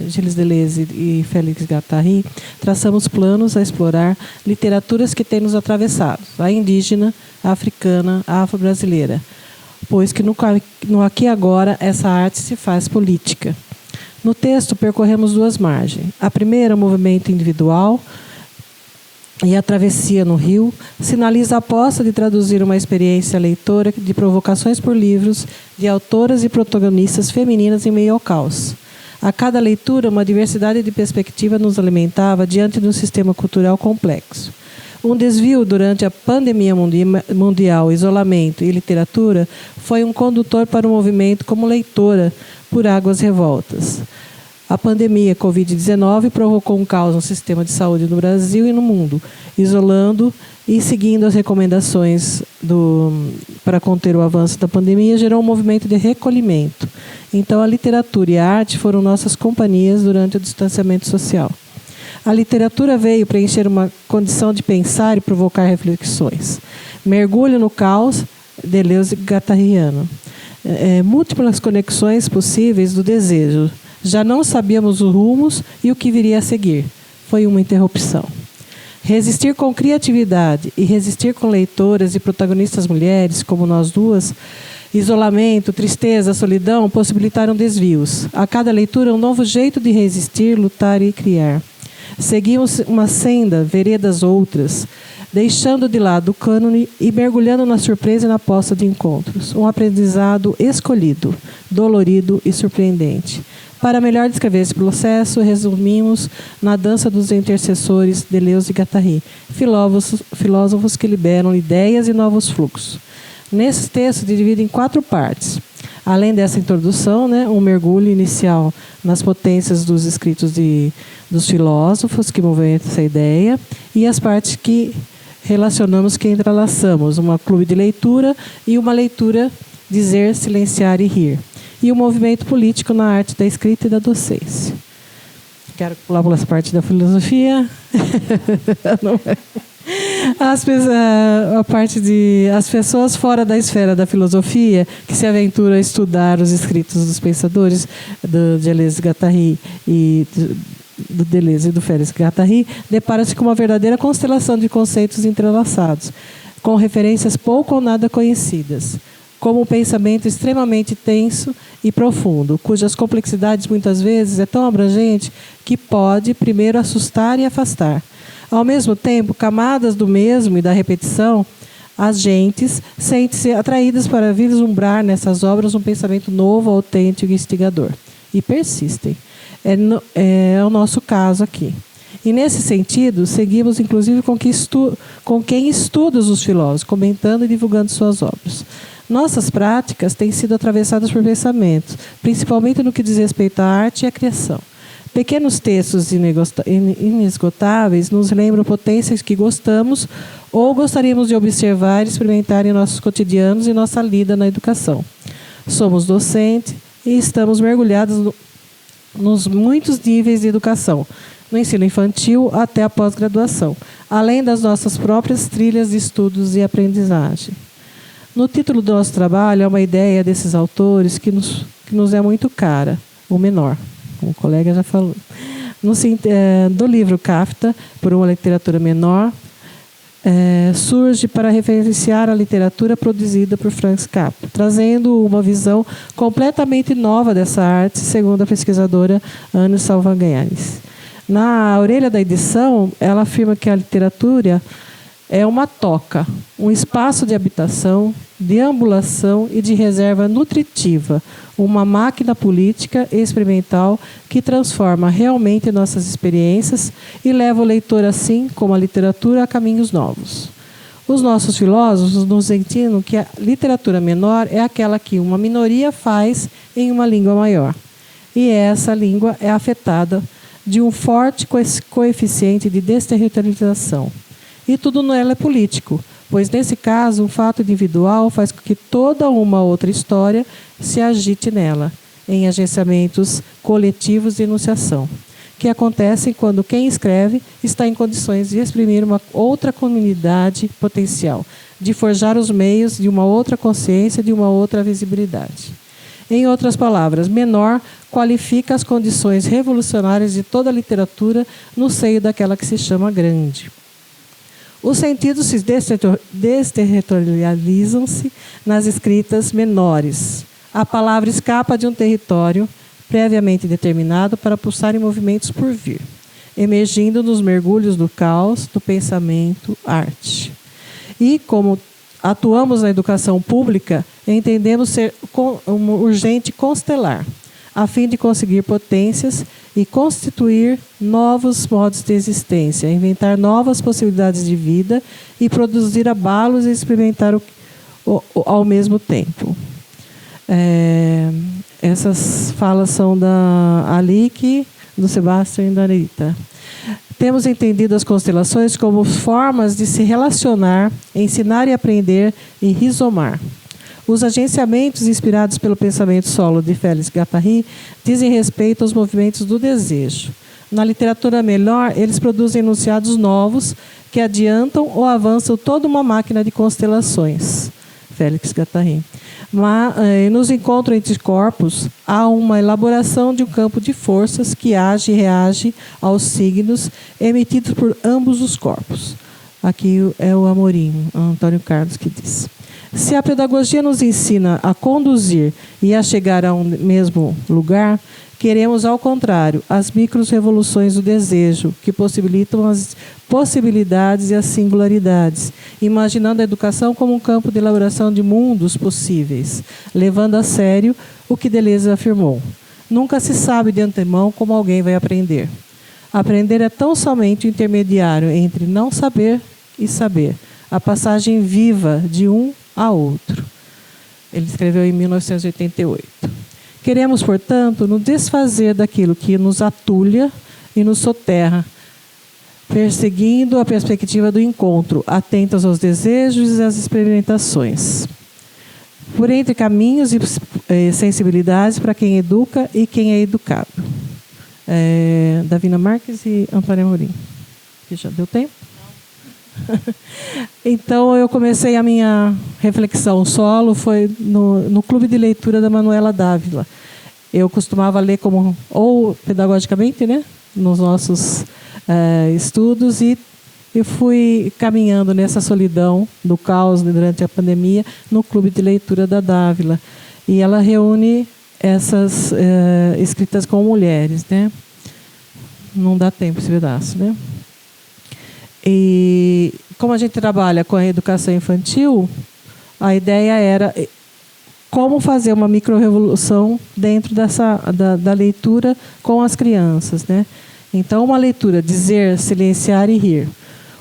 Gilles Deleuze e Félix Guattari, traçamos planos a explorar literaturas que têm nos atravessado, a indígena, a africana, a afro-brasileira, pois que no aqui e agora essa arte se faz política. No texto percorremos duas margens. A primeira, o movimento individual, e a travessia no rio sinaliza a aposta de traduzir uma experiência leitora de provocações por livros de autoras e protagonistas femininas em meio ao caos. A cada leitura, uma diversidade de perspectiva nos alimentava diante de um sistema cultural complexo. Um desvio durante a pandemia mundial, isolamento e literatura foi um condutor para o movimento como leitora por águas revoltas. A pandemia Covid-19 provocou um caos no sistema de saúde no Brasil e no mundo, isolando e seguindo as recomendações para conter o avanço da pandemia, gerou um movimento de recolhimento. Então, a literatura e a arte foram nossas companhias durante o distanciamento social. A literatura veio preencher uma condição de pensar e provocar reflexões. Mergulho no caos, Deleuze Guattariano. Múltiplas conexões possíveis do desejo. Já não sabíamos os rumos e o que viria a seguir. Foi uma interrupção. Resistir com criatividade e resistir com leitoras e protagonistas mulheres, como nós duas, isolamento, tristeza, solidão, possibilitaram desvios. A cada leitura, um novo jeito de resistir, lutar e criar. Seguimos uma senda, veredas outras, deixando de lado o cânone e mergulhando na surpresa e na aposta de encontros. Um aprendizado escolhido, dolorido e surpreendente. Para melhor descrever esse processo, resumimos na dança dos intercessores Deleuze e Guattari, filósofos que liberam ideias e novos fluxos. Nesse texto, dividido em 4 partes. Além dessa introdução, um mergulho inicial nas potências dos escritos dos filósofos que movem essa ideia, e as partes que relacionamos, que entrelaçamos, uma clube de leitura e uma leitura dizer, silenciar e rir. E o movimento político na arte da escrita e da docência. Quero pular por essa parte da filosofia. As pessoas fora da esfera da filosofia que se aventuram a estudar os escritos dos pensadores de Deleuze e Guattari e do Deleuze e do Félix Guattari deparam-se com uma verdadeira constelação de conceitos entrelaçados, com referências pouco ou nada conhecidas, como um pensamento extremamente tenso e profundo, cujas complexidades muitas vezes é tão abrangente que pode primeiro assustar e afastar. Ao mesmo tempo, camadas do mesmo e da repetição, as gentes sentem-se atraídas para vislumbrar nessas obras um pensamento novo, autêntico e instigador. E persistem. É o nosso caso aqui. E, nesse sentido, seguimos, inclusive, com quem estuda os filósofos, comentando e divulgando suas obras. Nossas práticas têm sido atravessadas por pensamentos, principalmente no que diz respeito à arte e à criação. Pequenos textos inesgotáveis nos lembram potências que gostamos ou gostaríamos de observar e experimentar em nossos cotidianos e nossa lida na educação. Somos docentes e estamos mergulhados nos muitos níveis de educação, no ensino infantil até a pós-graduação, além das nossas próprias trilhas de estudos e aprendizagem. No título do nosso trabalho, há uma ideia desses autores que nos é muito cara, o menor, como o colega já falou. Do livro Kafta, por uma literatura menor, surge para referenciar a literatura produzida por Franz Capra, trazendo uma visão completamente nova dessa arte, segundo a pesquisadora Anne Salvaganis. Na orelha da edição, ela afirma que a literatura é uma toca, um espaço de habitação, de ambulação e de reserva nutritiva, uma máquina política e experimental que transforma realmente nossas experiências e leva o leitor, assim como a literatura, a caminhos novos. Os nossos filósofos nos ensinam que a literatura menor é aquela que uma minoria faz em uma língua maior. E essa língua é afetada de um forte coeficiente de desterritorialização. E tudo nela é político, pois, nesse caso, um fato individual faz com que toda uma outra história se agite nela, em agenciamentos coletivos de enunciação, que acontecem quando quem escreve está em condições de exprimir uma outra comunidade potencial, de forjar os meios de uma outra consciência, de uma outra visibilidade. Em outras palavras, menor qualifica as condições revolucionárias de toda a literatura no seio daquela que se chama grande. Os sentidos se desterritorializam-se nas escritas menores. A palavra escapa de um território previamente determinado para pulsar em movimentos por vir, emergindo nos mergulhos do caos, do pensamento, arte. E, como atuamos na educação pública, entendemos ser urgente constelar, a fim de conseguir potências e constituir novos modos de existência, inventar novas possibilidades de vida e produzir abalos e experimentar ao mesmo tempo. Essas falas são da Alice, do Sebastião e da Rita. Temos entendido as constelações como formas de se relacionar, ensinar e aprender e rizomar. Os agenciamentos inspirados pelo pensamento solo de Félix Guattari dizem respeito aos movimentos do desejo. Na literatura melhor, eles produzem enunciados novos que adiantam ou avançam toda uma máquina de constelações. Félix Guattari. Mas, nos encontros entre corpos, há uma elaboração de um campo de forças que age e reage aos signos emitidos por ambos os corpos. Aqui é o Amorim, Antônio Carlos, que diz. Se a pedagogia nos ensina a conduzir e a chegar a um mesmo lugar, queremos, ao contrário, as micro-revoluções do desejo, que possibilitam as possibilidades e as singularidades, imaginando a educação como um campo de elaboração de mundos possíveis, levando a sério o que Deleuze afirmou. Nunca se sabe de antemão como alguém vai aprender. Aprender é tão somente o intermediário entre não saber e saber, a passagem viva de um a outro. Ele escreveu em 1988. Queremos, portanto, nos desfazer daquilo que nos atulha e nos soterra, perseguindo a perspectiva do encontro, atentos aos desejos e às experimentações. Por entre caminhos e sensibilidades para quem educa e quem é educado. Davina Marques e Antônia Amorim. Já deu tempo? Então, eu comecei a minha reflexão solo, foi no clube de leitura da Manuela Dávila. Eu costumava ler ou pedagogicamente, né, nos nossos estudos, e eu fui caminhando nessa solidão do caos durante a pandemia no clube de leitura da Dávila. E ela reúne essas escritas com mulheres, né? Não dá tempo esse pedaço, né? E como a gente trabalha com a educação infantil, a ideia era como fazer uma micro-revolução dentro da leitura com as crianças, né? Então, uma leitura, dizer, silenciar e rir.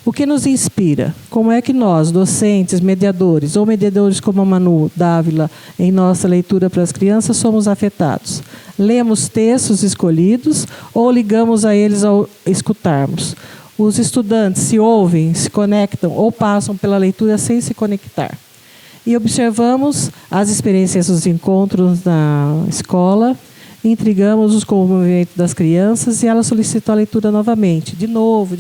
O que nos inspira? Como é que nós, docentes, mediadores, ou mediadores como a Manu Dávila, em nossa leitura para as crianças, somos afetados? Lemos textos escolhidos ou ligamos a eles ao escutarmos? Os estudantes se ouvem, se conectam ou passam pela leitura sem se conectar. E observamos as experiências dos encontros na escola, intrigamos-os com o movimento das crianças e elas solicitam a leitura novamente. De novo,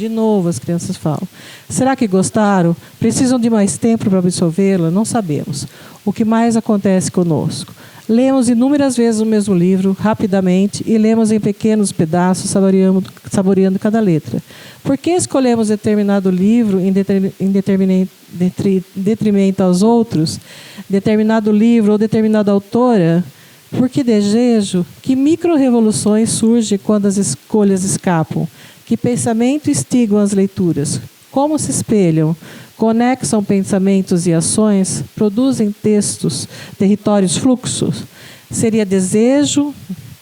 as crianças falam. Será que gostaram? Precisam de mais tempo para absorvê-la? Não sabemos. O que mais acontece conosco? Lemos inúmeras vezes o mesmo livro, rapidamente, e lemos em pequenos pedaços, saboreando cada letra. Por que escolhemos determinado livro em detrimento aos outros? Determinado livro ou determinada autora? Porque desejo que micro-revoluções surgem quando as escolhas escapam. Que pensamento instigam as leituras? Como se espelham? Conexam pensamentos e ações? Produzem textos, territórios, fluxos? Seria desejo,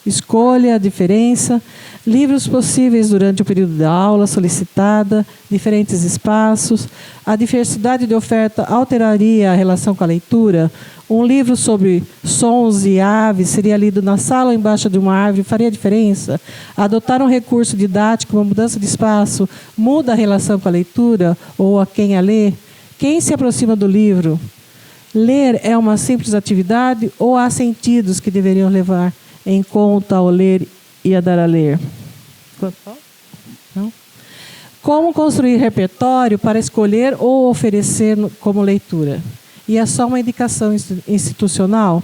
escolha, diferença, livros possíveis durante o período da aula solicitada, diferentes espaços. A diversidade de oferta alteraria a relação com a leitura? Um livro sobre sons e aves seria lido na sala ou embaixo de uma árvore, faria diferença? Adotar um recurso didático, uma mudança de espaço, muda a relação com a leitura ou a quem a lê? Quem se aproxima do livro? Ler é uma simples atividade ou há sentidos que deveriam levar em conta ao ler e a dar a ler? Não? Como construir repertório para escolher ou oferecer como leitura? E é só uma indicação institucional?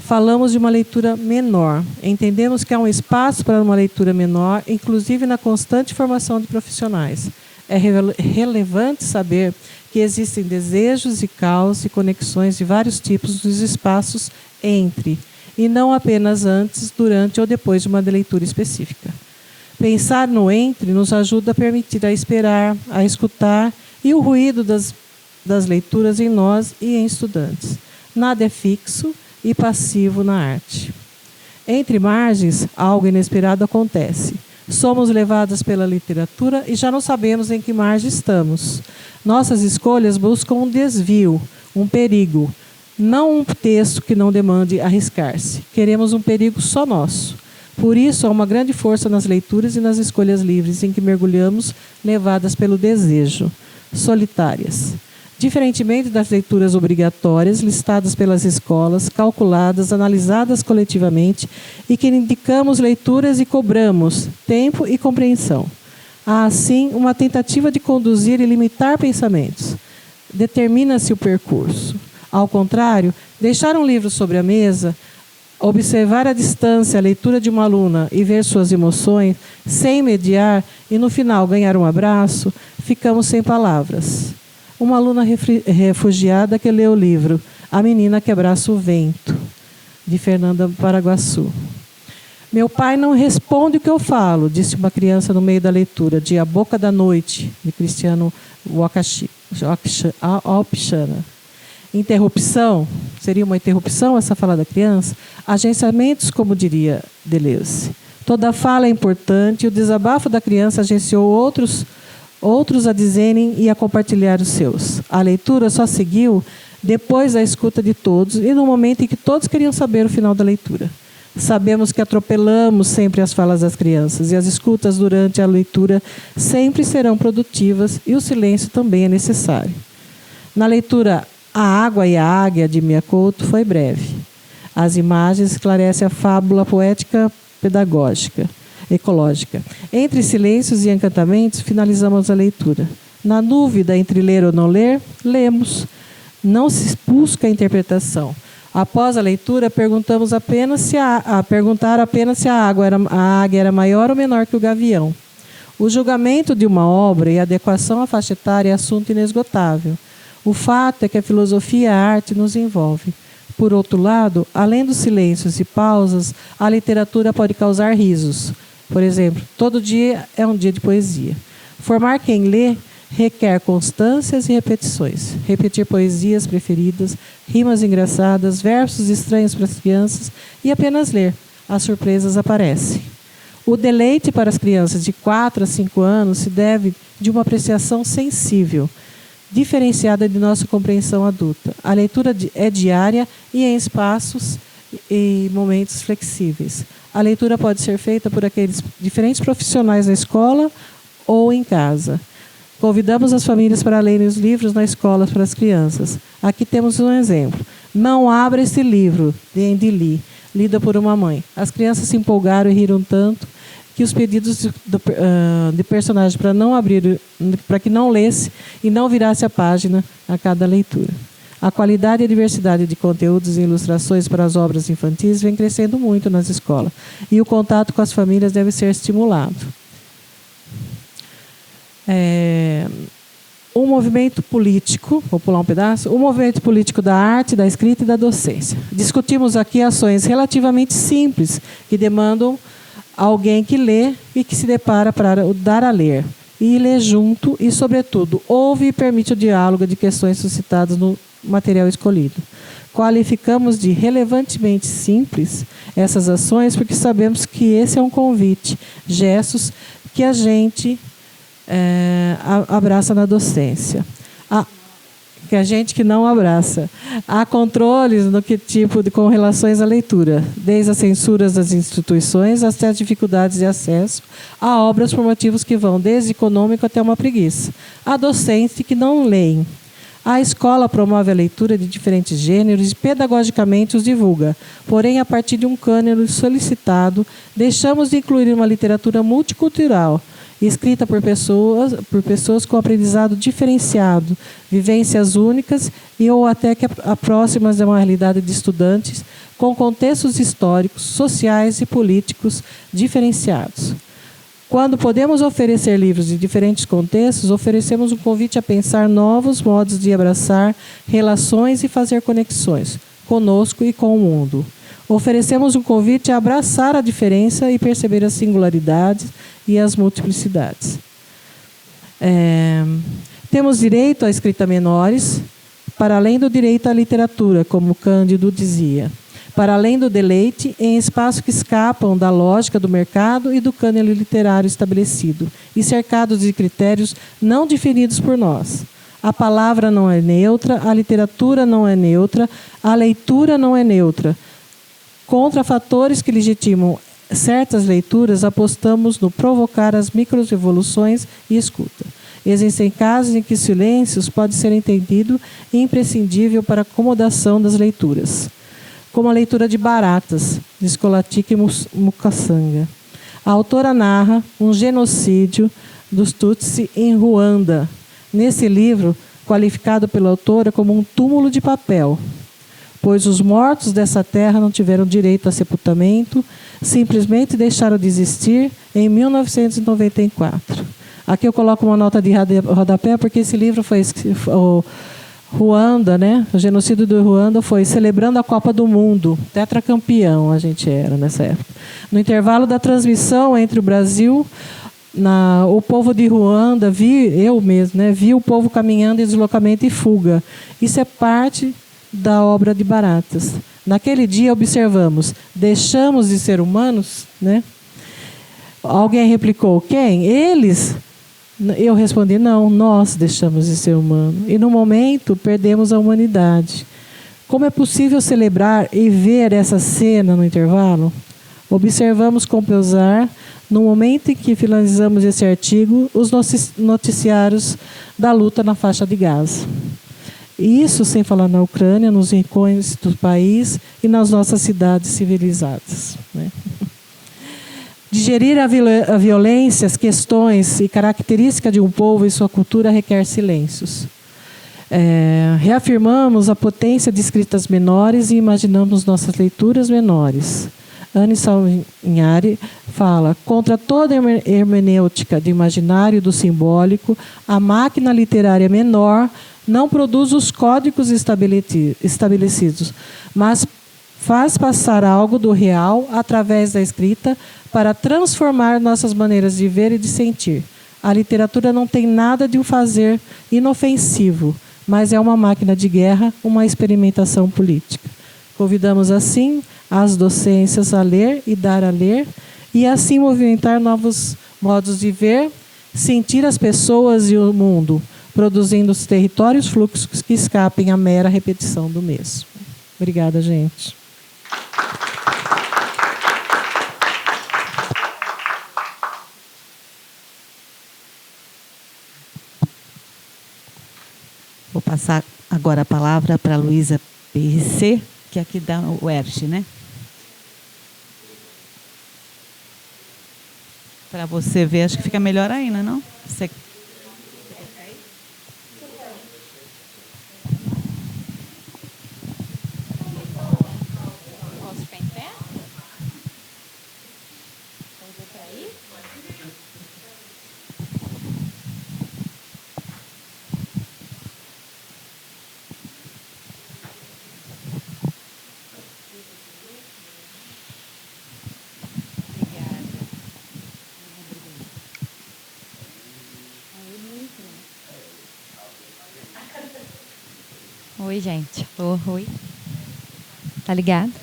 Falamos de uma leitura menor. Entendemos que há um espaço para uma leitura menor, inclusive na constante formação de profissionais. É relevante saber que existem desejos e caos e conexões de vários tipos nos espaços entre, e não apenas antes, durante ou depois de uma leitura específica. Pensar no entre nos ajuda a permitir a esperar, a escutar e o ruído das leituras em nós e em estudantes. Nada é fixo e passivo na arte. Entre margens, algo inesperado acontece. Somos levadas pela literatura e já não sabemos em que margem estamos. Nossas escolhas buscam um desvio, um perigo, não um texto que não demande arriscar-se. Queremos um perigo só nosso. Por isso, há uma grande força nas leituras e nas escolhas livres em que mergulhamos, levadas pelo desejo, solitárias. Diferentemente das leituras obrigatórias, listadas pelas escolas, calculadas, analisadas coletivamente, e que indicamos leituras e cobramos tempo e compreensão. Há, assim, uma tentativa de conduzir e limitar pensamentos. Determina-se o percurso. Ao contrário, deixar um livro sobre a mesa, observar à distância a leitura de uma aluna e ver suas emoções, sem mediar, e no final ganhar um abraço, ficamos sem palavras. Uma aluna refugiada que leu o livro A Menina que Abraça o Vento, de Fernanda Paraguaçu. Meu pai não responde o que eu falo, disse uma criança no meio da leitura, de A Boca da Noite, de Cristiano Alpichana. Interrupção, seria uma interrupção essa fala da criança? Agenciamentos, como diria Deleuze. Toda fala é importante e o desabafo da criança agenciou outros a dizerem e a compartilhar os seus. A leitura só seguiu depois da escuta de todos e no momento em que todos queriam saber o final da leitura. Sabemos que atropelamos sempre as falas das crianças e as escutas durante a leitura sempre serão produtivas e o silêncio também é necessário. Na leitura A Água e a Águia, de Mia Couto, foi breve. As imagens esclarecem a fábula poética pedagógica, ecológica. Entre silêncios e encantamentos, finalizamos a leitura. Na dúvida entre ler ou não ler, lemos. Não se busca a interpretação. Após a leitura, perguntamos apenas se a águia era maior ou menor que o gavião. O julgamento de uma obra e a adequação à faixa etária é assunto inesgotável. O fato é que a filosofia e a arte nos envolvem. Por outro lado, além dos silêncios e pausas, a literatura pode causar risos. Por exemplo, todo dia é um dia de poesia. Formar quem lê requer constâncias e repetições. Repetir poesias preferidas, rimas engraçadas, versos estranhos para as crianças e apenas ler. As surpresas aparecem. O deleite para as crianças de 4 a 5 anos se deve de uma apreciação sensível, diferenciada de nossa compreensão adulta. A leitura é diária e em espaços e momentos flexíveis. A leitura pode ser feita por aqueles diferentes profissionais na escola ou em casa. Convidamos as famílias para lerem os livros na escola para as crianças. Aqui temos um exemplo. Não abra esse livro, de Andy Lee, lido por uma mãe. As crianças se empolgaram e riram tanto que os pedidos de personagem para não abrir, para que não lesse e não virasse a página a cada leitura. A qualidade e a diversidade de conteúdos e ilustrações para as obras infantis vem crescendo muito nas escolas. E o contato com as famílias deve ser estimulado. Um movimento político, vou pular um pedaço, um movimento político da arte, da escrita e da docência. Discutimos aqui ações relativamente simples, que demandam alguém que lê e que se depara para dar a ler. E lê junto e, sobretudo, ouve e permite o diálogo de questões suscitadas no material escolhido. Qualificamos de relevantemente simples essas ações porque sabemos que esse é um convite, gestos que a gente abraça na docência. Que a gente que não abraça. Há controles no que tipo com relações à leitura, desde as censuras das instituições até as dificuldades de acesso a obras por motivos que vão desde econômico até uma preguiça. Há docentes que não leem. A escola promove a leitura de diferentes gêneros e pedagogicamente os divulga. Porém, a partir de um cânone solicitado, deixamos de incluir uma literatura multicultural, escrita por pessoas com aprendizado diferenciado, vivências únicas e ou até que próximas de uma realidade de estudantes com contextos históricos, sociais e políticos diferenciados. Quando podemos oferecer livros de diferentes contextos, oferecemos um convite a pensar novos modos de abraçar relações e fazer conexões conosco e com o mundo. Oferecemos um convite a abraçar a diferença e perceber as singularidades e as multiplicidades. Temos direito à escrita menores, para além do direito à literatura, como Cândido dizia. Para além do deleite, em espaços que escapam da lógica do mercado e do cânone literário estabelecido, e cercados de critérios não definidos por nós. A palavra não é neutra, a literatura não é neutra, a leitura não é neutra. Contra fatores que legitimam certas leituras, apostamos no provocar as microrevoluções e escuta. Existem casos em que silêncios pode ser entendido e imprescindível para a acomodação das leituras, como a leitura de Baratas, de Scholastic Mukasanga. A autora narra um genocídio dos Tutsi em Ruanda. Nesse livro, qualificado pela autora como um túmulo de papel, pois os mortos dessa terra não tiveram direito a sepultamento, simplesmente deixaram de existir em 1994. Aqui eu coloco uma nota de rodapé, porque esse livro foi o Ruanda, né? O genocídio do Ruanda foi celebrando a Copa do Mundo, tetracampeão a gente era nessa época. No intervalo da transmissão entre o Brasil, o povo de Ruanda, eu mesmo, né, vi o povo caminhando em deslocamento e fuga. Isso é parte da obra de Baratas. Naquele dia observamos, deixamos de ser humanos, né? Alguém replicou, quem? Eles? Eu respondi, não, nós deixamos de ser humanos. E no momento perdemos a humanidade. Como é possível celebrar e ver essa cena no intervalo? Observamos com pesar, no momento em que finalizamos esse artigo, os noticiários da luta na faixa de Gaza. Isso sem falar na Ucrânia, nos rincões do país e nas nossas cidades civilizadas, né? Digerir a violência, as questões e características de um povo e sua cultura requer silêncios. Reafirmamos a potência de escritas menores e imaginamos nossas leituras menores. Anne Salvinhari fala, contra toda hermenêutica do imaginário e do simbólico, a máquina literária menor não produz os códigos estabelecidos, mas faz passar algo do real através da escrita para transformar nossas maneiras de ver e de sentir. A literatura não tem nada de um fazer inofensivo, mas é uma máquina de guerra, uma experimentação política. Convidamos, assim, as docências a ler e dar a ler, e assim movimentar novos modos de ver, sentir as pessoas e o mundo, produzindo os territórios fluxos que escapem à mera repetição do mesmo. Obrigada, gente.
Vou passar agora a palavra para a Luísa PRC, que aqui dá o ERJ, né? Para você ver, acho que fica melhor ainda, não? Você...
Oi, gente. Oi. Tá ligado?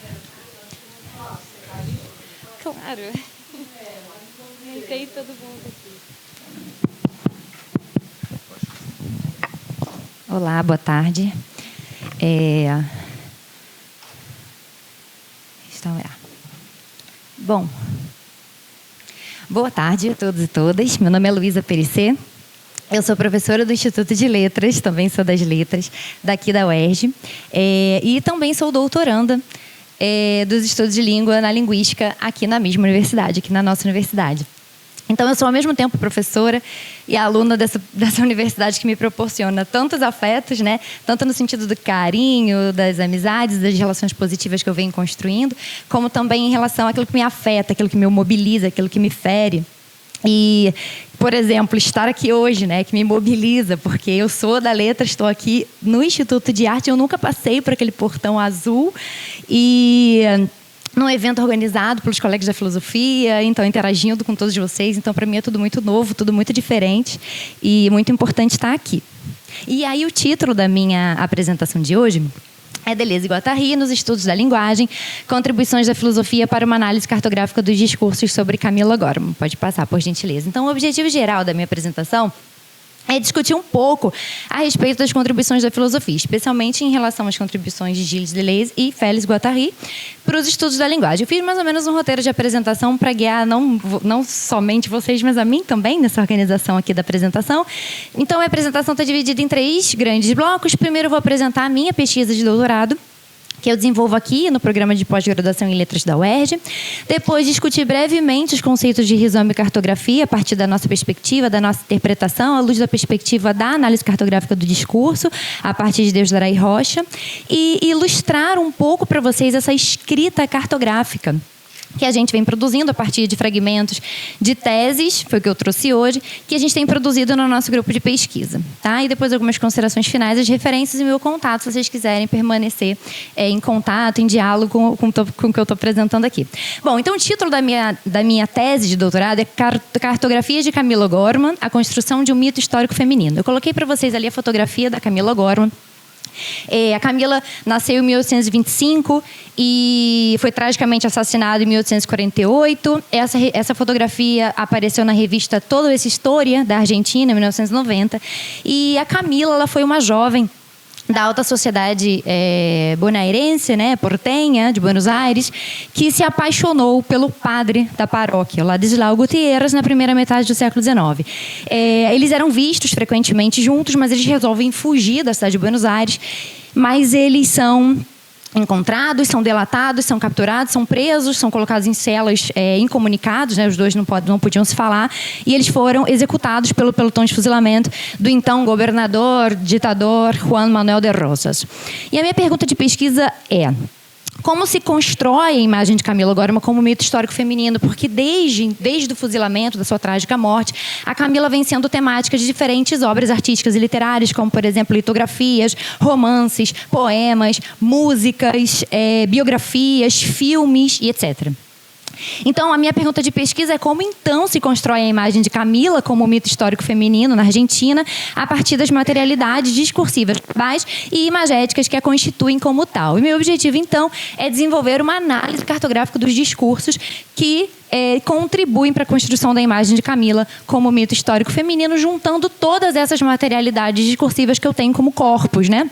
Claro. Tem todo mundo aqui. Olá, boa tarde. Bom, boa tarde a todos e todas. Meu nome é Luísa Perissé. Eu sou professora do Instituto de Letras, também sou das letras daqui da UERJ. E também sou doutoranda dos estudos de língua na linguística aqui na mesma universidade, aqui na nossa universidade. Então, eu sou ao mesmo tempo professora e aluna dessa universidade que me proporciona tantos afetos, né? Tanto no sentido do carinho, das amizades, das relações positivas que eu venho construindo, como também em relação àquilo que me afeta, aquilo que me mobiliza, aquilo que me fere. E, por exemplo, estar aqui hoje, né, que me mobiliza, porque eu sou da letra, estou aqui no Instituto de Arte, eu nunca passei por aquele portão azul e num evento organizado pelos colegas da filosofia, então interagindo com todos vocês. Então, para mim é tudo muito novo, tudo muito diferente e muito importante estar aqui. E aí o título da minha apresentação de hoje é Deleuze e Guattari nos estudos da linguagem, contribuições da filosofia para uma análise cartográfica dos discursos sobre Camila Gorman. Pode passar, por gentileza. Então, o objetivo geral da minha apresentação é discutir um pouco a respeito das contribuições da filosofia, especialmente em relação às contribuições de Gilles Deleuze e Félix Guattari para os estudos da linguagem. Eu fiz mais ou menos um roteiro de apresentação para guiar não somente vocês, mas a mim também nessa organização aqui da apresentação. Então, a apresentação está dividida em 3 grandes blocos. Primeiro, eu vou apresentar a minha pesquisa de doutorado, que eu desenvolvo aqui no programa de pós-graduação em letras da UERJ. Depois, discutir brevemente os conceitos de rizoma e cartografia a partir da nossa perspectiva, da nossa interpretação, à luz da perspectiva da análise cartográfica do discurso, a partir de Deusdedit e Rocha, e ilustrar um pouco para vocês essa escrita cartográfica que a gente vem produzindo a partir de fragmentos de teses, foi o que eu trouxe hoje, que a gente tem produzido no nosso grupo de pesquisa. Tá? E depois algumas considerações finais, as referências e meu contato, se vocês quiserem permanecer em contato, em diálogo com o que eu estou apresentando aqui. Bom, então o título da minha tese de doutorado é Cartografia de Camila Gorman, a construção de um mito histórico feminino. Eu coloquei para vocês ali a fotografia da Camila Gorman. A Camila nasceu em 1825 e foi tragicamente assassinada em 1848. Essa fotografia apareceu na revista Todo Essa História, da Argentina, em 1990. E a Camila, ela foi uma jovem da alta sociedade bonaerense, né, portenha, de Buenos Aires, que se apaixonou pelo padre da paróquia, Ladislau Gutierrez, na primeira metade do século XIX. Eles eram vistos frequentemente juntos, mas eles resolvem fugir da cidade de Buenos Aires, mas eles são encontrados, são delatados, são capturados, são presos, são colocados em celas incomunicados, né? Os dois não podiam se falar, e eles foram executados pelo pelotão de fuzilamento do então governador, ditador Juan Manuel de Rosas. E a minha pergunta de pesquisa é: como se constrói a imagem de Camila Gorman como mito histórico feminino? Porque desde o fuzilamento, da sua trágica morte, a Camila vem sendo temática de diferentes obras artísticas e literárias, como, por exemplo, litografias, romances, poemas, músicas, biografias, filmes e etc. Então, a minha pergunta de pesquisa é como então se constrói a imagem de Camila como mito histórico feminino na Argentina a partir das materialidades discursivas e imagéticas que a constituem como tal. E meu objetivo, então, é desenvolver uma análise cartográfica dos discursos que contribuem para a construção da imagem de Camila como mito histórico feminino, juntando todas essas materialidades discursivas que eu tenho como corpos, né?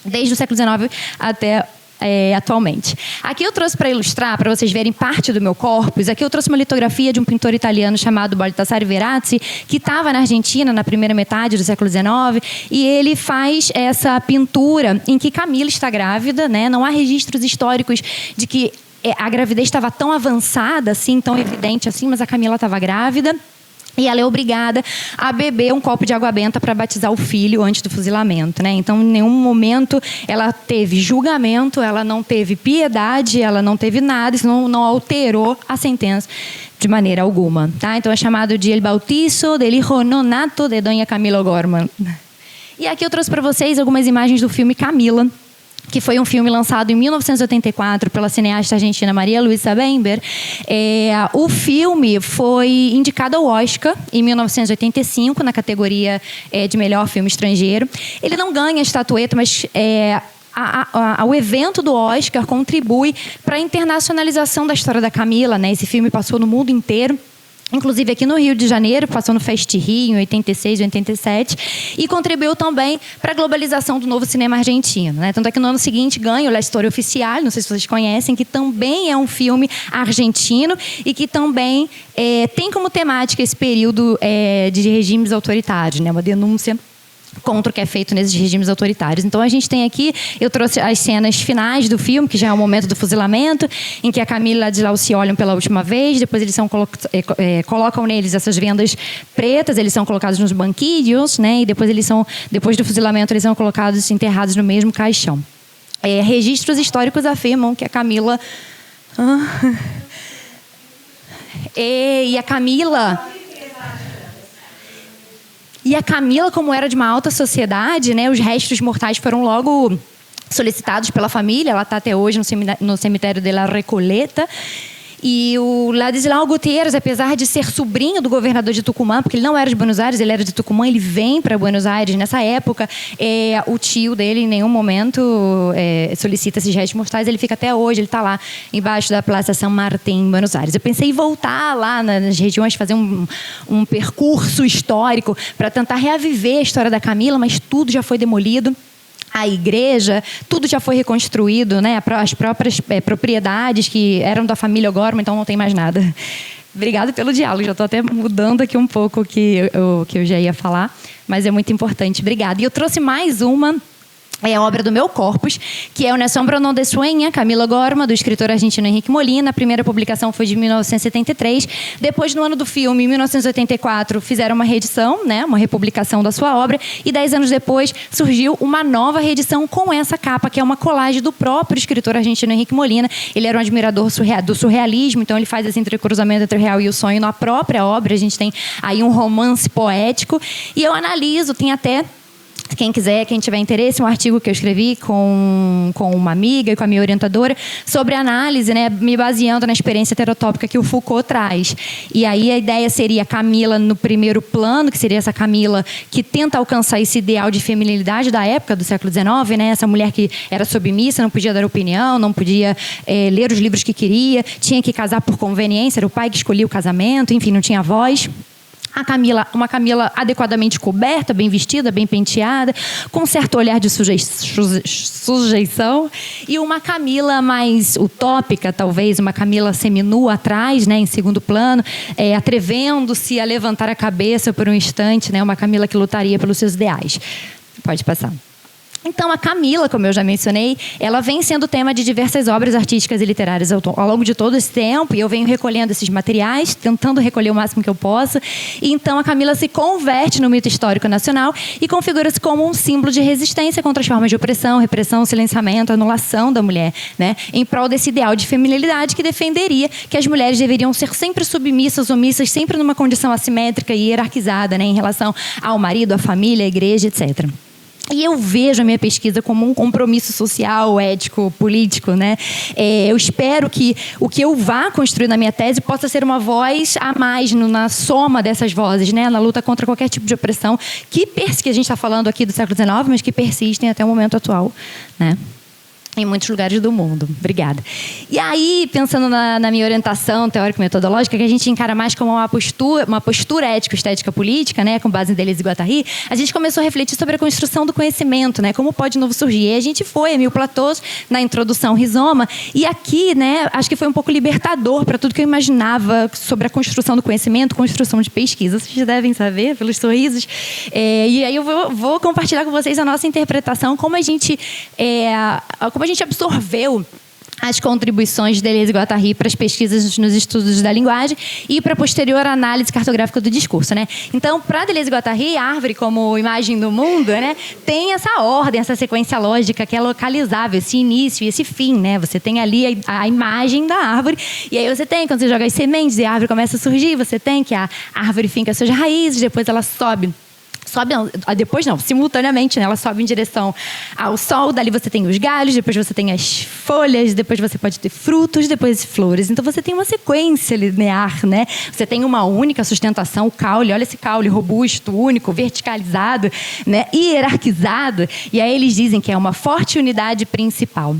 Desde o século XIX até atualmente. Aqui eu trouxe para ilustrar, para vocês verem parte do meu corpus, aqui eu trouxe uma litografia de um pintor italiano chamado Baldassare Verazzi, que estava na Argentina na primeira metade do século XIX, e ele faz essa pintura em que Camila está grávida, né? Não há registros históricos de que a gravidez estava tão avançada, assim, tão evidente assim, mas a Camila estava grávida. E ela é obrigada a beber um copo de água benta para batizar o filho antes do fuzilamento, né? Então, em nenhum momento ela teve julgamento, ela não teve piedade, ela não teve nada, isso não alterou a sentença de maneira alguma, tá? Então, é chamado de El Bautizo del Hijo Nonato de Doña Camila Gorman. E aqui eu trouxe para vocês algumas imagens do filme Camila, que foi um filme lançado em 1984 pela cineasta argentina Maria Luisa Bember. O filme foi indicado ao Oscar em 1985, na categoria de melhor filme estrangeiro. Ele não ganha a estatueta, mas o evento do Oscar contribui para a internacionalização da história da Camila, né? Esse filme passou no mundo inteiro. Inclusive aqui no Rio de Janeiro, passou no Fest Rio em 86, 87, e contribuiu também para a globalização do novo cinema argentino, né? Tanto é que no ano seguinte ganha o La História Oficial, não sei se vocês conhecem, que também é um filme argentino e que também tem como temática esse período de regimes autoritários, né? Uma denúncia contra o que é feito nesses regimes autoritários. Então, a gente tem aqui, eu trouxe as cenas finais do filme, que já é o momento do fuzilamento, em que a Camila e Ladislau se olham pela última vez, depois eles colocam neles essas vendas pretas, eles são colocados nos banquilhos, né? E depois do fuzilamento, eles são colocados, enterrados no mesmo caixão. Registros históricos afirmam que a Camila... E a Camila, como era de uma alta sociedade, né, os restos mortais foram logo solicitados pela família. Ela está até hoje no cemitério de La Recoleta. E o Ladislau Gutierrez, apesar de ser sobrinho do governador de Tucumã, porque ele não era de Buenos Aires, ele era de Tucumã, ele vem para Buenos Aires. Nessa época, o tio dele em nenhum momento solicita esses restos mortais. Ele fica até hoje, ele está lá embaixo da Praça São Martín, em Buenos Aires. Eu pensei em voltar lá nas regiões, fazer um percurso histórico para tentar reaviver a história da Camila, mas tudo já foi demolido. A igreja, tudo já foi reconstruído, né? As próprias propriedades que eram da família Gorma, então não tem mais nada. Obrigada pelo diálogo, já estou até mudando aqui um pouco o que eu já ia falar, mas é muito importante. Obrigada. E eu trouxe mais uma... É a obra do meu corpus, que é O Sombra Non de Sueña, Camila Gorma, do escritor argentino Henrique Molina. A primeira publicação foi de 1973. Depois, no ano do filme, em 1984, fizeram uma reedição, né, uma republicação da sua obra. E 10 anos depois, surgiu uma nova reedição com essa capa, que é uma colagem do próprio escritor argentino Henrique Molina. Ele era um admirador do surrealismo, então ele faz esse entrecruzamento entre o real e o sonho na própria obra. A gente tem aí um romance poético. E eu analiso, tem até... Quem quiser, quem tiver interesse, um artigo que eu escrevi com uma amiga e com a minha orientadora sobre análise, né, me baseando na experiência heterotópica que o Foucault traz. E aí a ideia seria a Camila no primeiro plano, que seria essa Camila que tenta alcançar esse ideal de feminilidade da época do século XIX, né, essa mulher que era submissa, não podia dar opinião, não podia ler os livros que queria, tinha que casar por conveniência, era o pai que escolhia o casamento, enfim, não tinha voz. A Camila, uma Camila adequadamente coberta, bem vestida, bem penteada, com um certo olhar de sujeição, e uma Camila mais utópica, talvez, uma Camila seminua atrás, né, em segundo plano, atrevendo-se a levantar a cabeça por um instante, né, uma Camila que lutaria pelos seus ideais. Pode passar. Então, a Camila, como eu já mencionei, ela vem sendo tema de diversas obras artísticas e literárias ao longo de todo esse tempo, e eu venho recolhendo esses materiais, tentando recolher o máximo que eu possa. E então, a Camila se converte no mito histórico nacional e configura-se como um símbolo de resistência contra as formas de opressão, repressão, silenciamento, anulação da mulher, né? Em prol desse ideal de feminilidade que defenderia que as mulheres deveriam ser sempre submissas, omissas, sempre numa condição assimétrica e hierarquizada, né, em relação ao marido, à família, à igreja, etc. E eu vejo a minha pesquisa como um compromisso social, ético, político, né? Eu espero que o que eu vá construir na minha tese possa ser uma voz a mais na soma dessas vozes, né? Na luta contra qualquer tipo de opressão que a gente está falando aqui do século XIX, mas que persistem até o momento atual, né? Em muitos lugares do mundo. Obrigada. E aí, pensando na minha orientação teórico-metodológica, que a gente encara mais como uma postura ético-estética política, né, com base em Deleuze e Guattari, a gente começou a refletir sobre a construção do conhecimento, né, como pode novo surgir. E a gente foi a Mil Platôs, na introdução Rizoma, e aqui, né, acho que foi um pouco libertador para tudo que eu imaginava sobre a construção do conhecimento, construção de pesquisa. Vocês devem saber, pelos sorrisos. E aí eu vou compartilhar com vocês a nossa interpretação, como a gente absorveu as contribuições de Deleuze e Guattari para as pesquisas nos estudos da linguagem e para a posterior análise cartográfica do discurso, né? Então, para Deleuze e Guattari, a árvore como imagem do mundo, né, tem essa ordem, essa sequência lógica que é localizável, esse início e esse fim, né? Você tem ali a imagem da árvore, e aí você tem, quando você joga as sementes e a árvore começa a surgir, você tem que a árvore finca suas raízes, depois ela sobe sobe, depois não, simultaneamente, né? Ela sobe em direção ao sol, dali você tem os galhos, depois você tem as folhas, depois você pode ter frutos, depois flores. Então você tem uma sequência linear, né? Você tem uma única sustentação, o caule, olha esse caule robusto, único, verticalizado, né? Hierarquizado. E aí eles dizem que é uma forte unidade principal.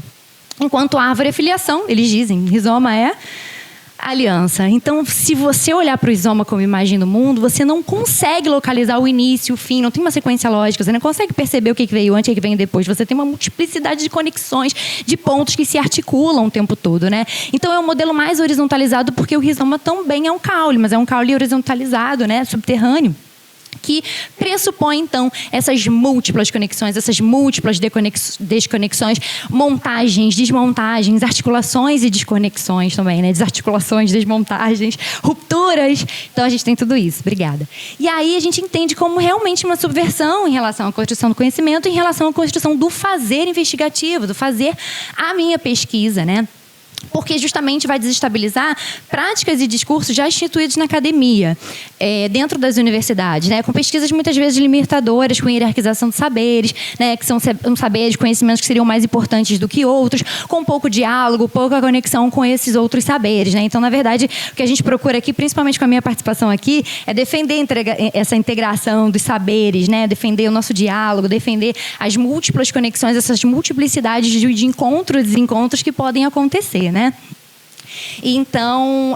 Enquanto a árvore é filiação, eles dizem, rizoma é aliança. Então, se você olhar para o rizoma como imagem do mundo, você não consegue localizar o início, o fim, não tem uma sequência lógica, você não consegue perceber o que veio antes e o que veio depois. Você tem uma multiplicidade de conexões, de pontos que se articulam o tempo todo, né? Então, é um modelo mais horizontalizado, porque o rizoma também é um caule, mas é um caule horizontalizado, né? Subterrâneo, que pressupõe, então, essas múltiplas conexões, essas múltiplas desconexões, montagens, desmontagens, articulações e desconexões também, né? Desarticulações, desmontagens, rupturas. Então, a gente tem tudo isso. Obrigada. E aí, a gente entende como realmente uma subversão em relação à construção do conhecimento, em relação à construção do fazer investigativo, do fazer a minha pesquisa, né? Porque justamente vai desestabilizar práticas e discursos já instituídos na academia, dentro das universidades, né? Com pesquisas muitas vezes limitadoras, com hierarquização de saberes, né? Que são saberes, conhecimentos que seriam mais importantes do que outros, com pouco diálogo, pouca conexão com esses outros saberes, né? Então, na verdade, o que a gente procura aqui, principalmente com a minha participação aqui, é defender essa integração dos saberes, né? Defender o nosso diálogo, defender as múltiplas conexões, essas multiplicidades de encontros e desencontros que podem acontecer, né? Então,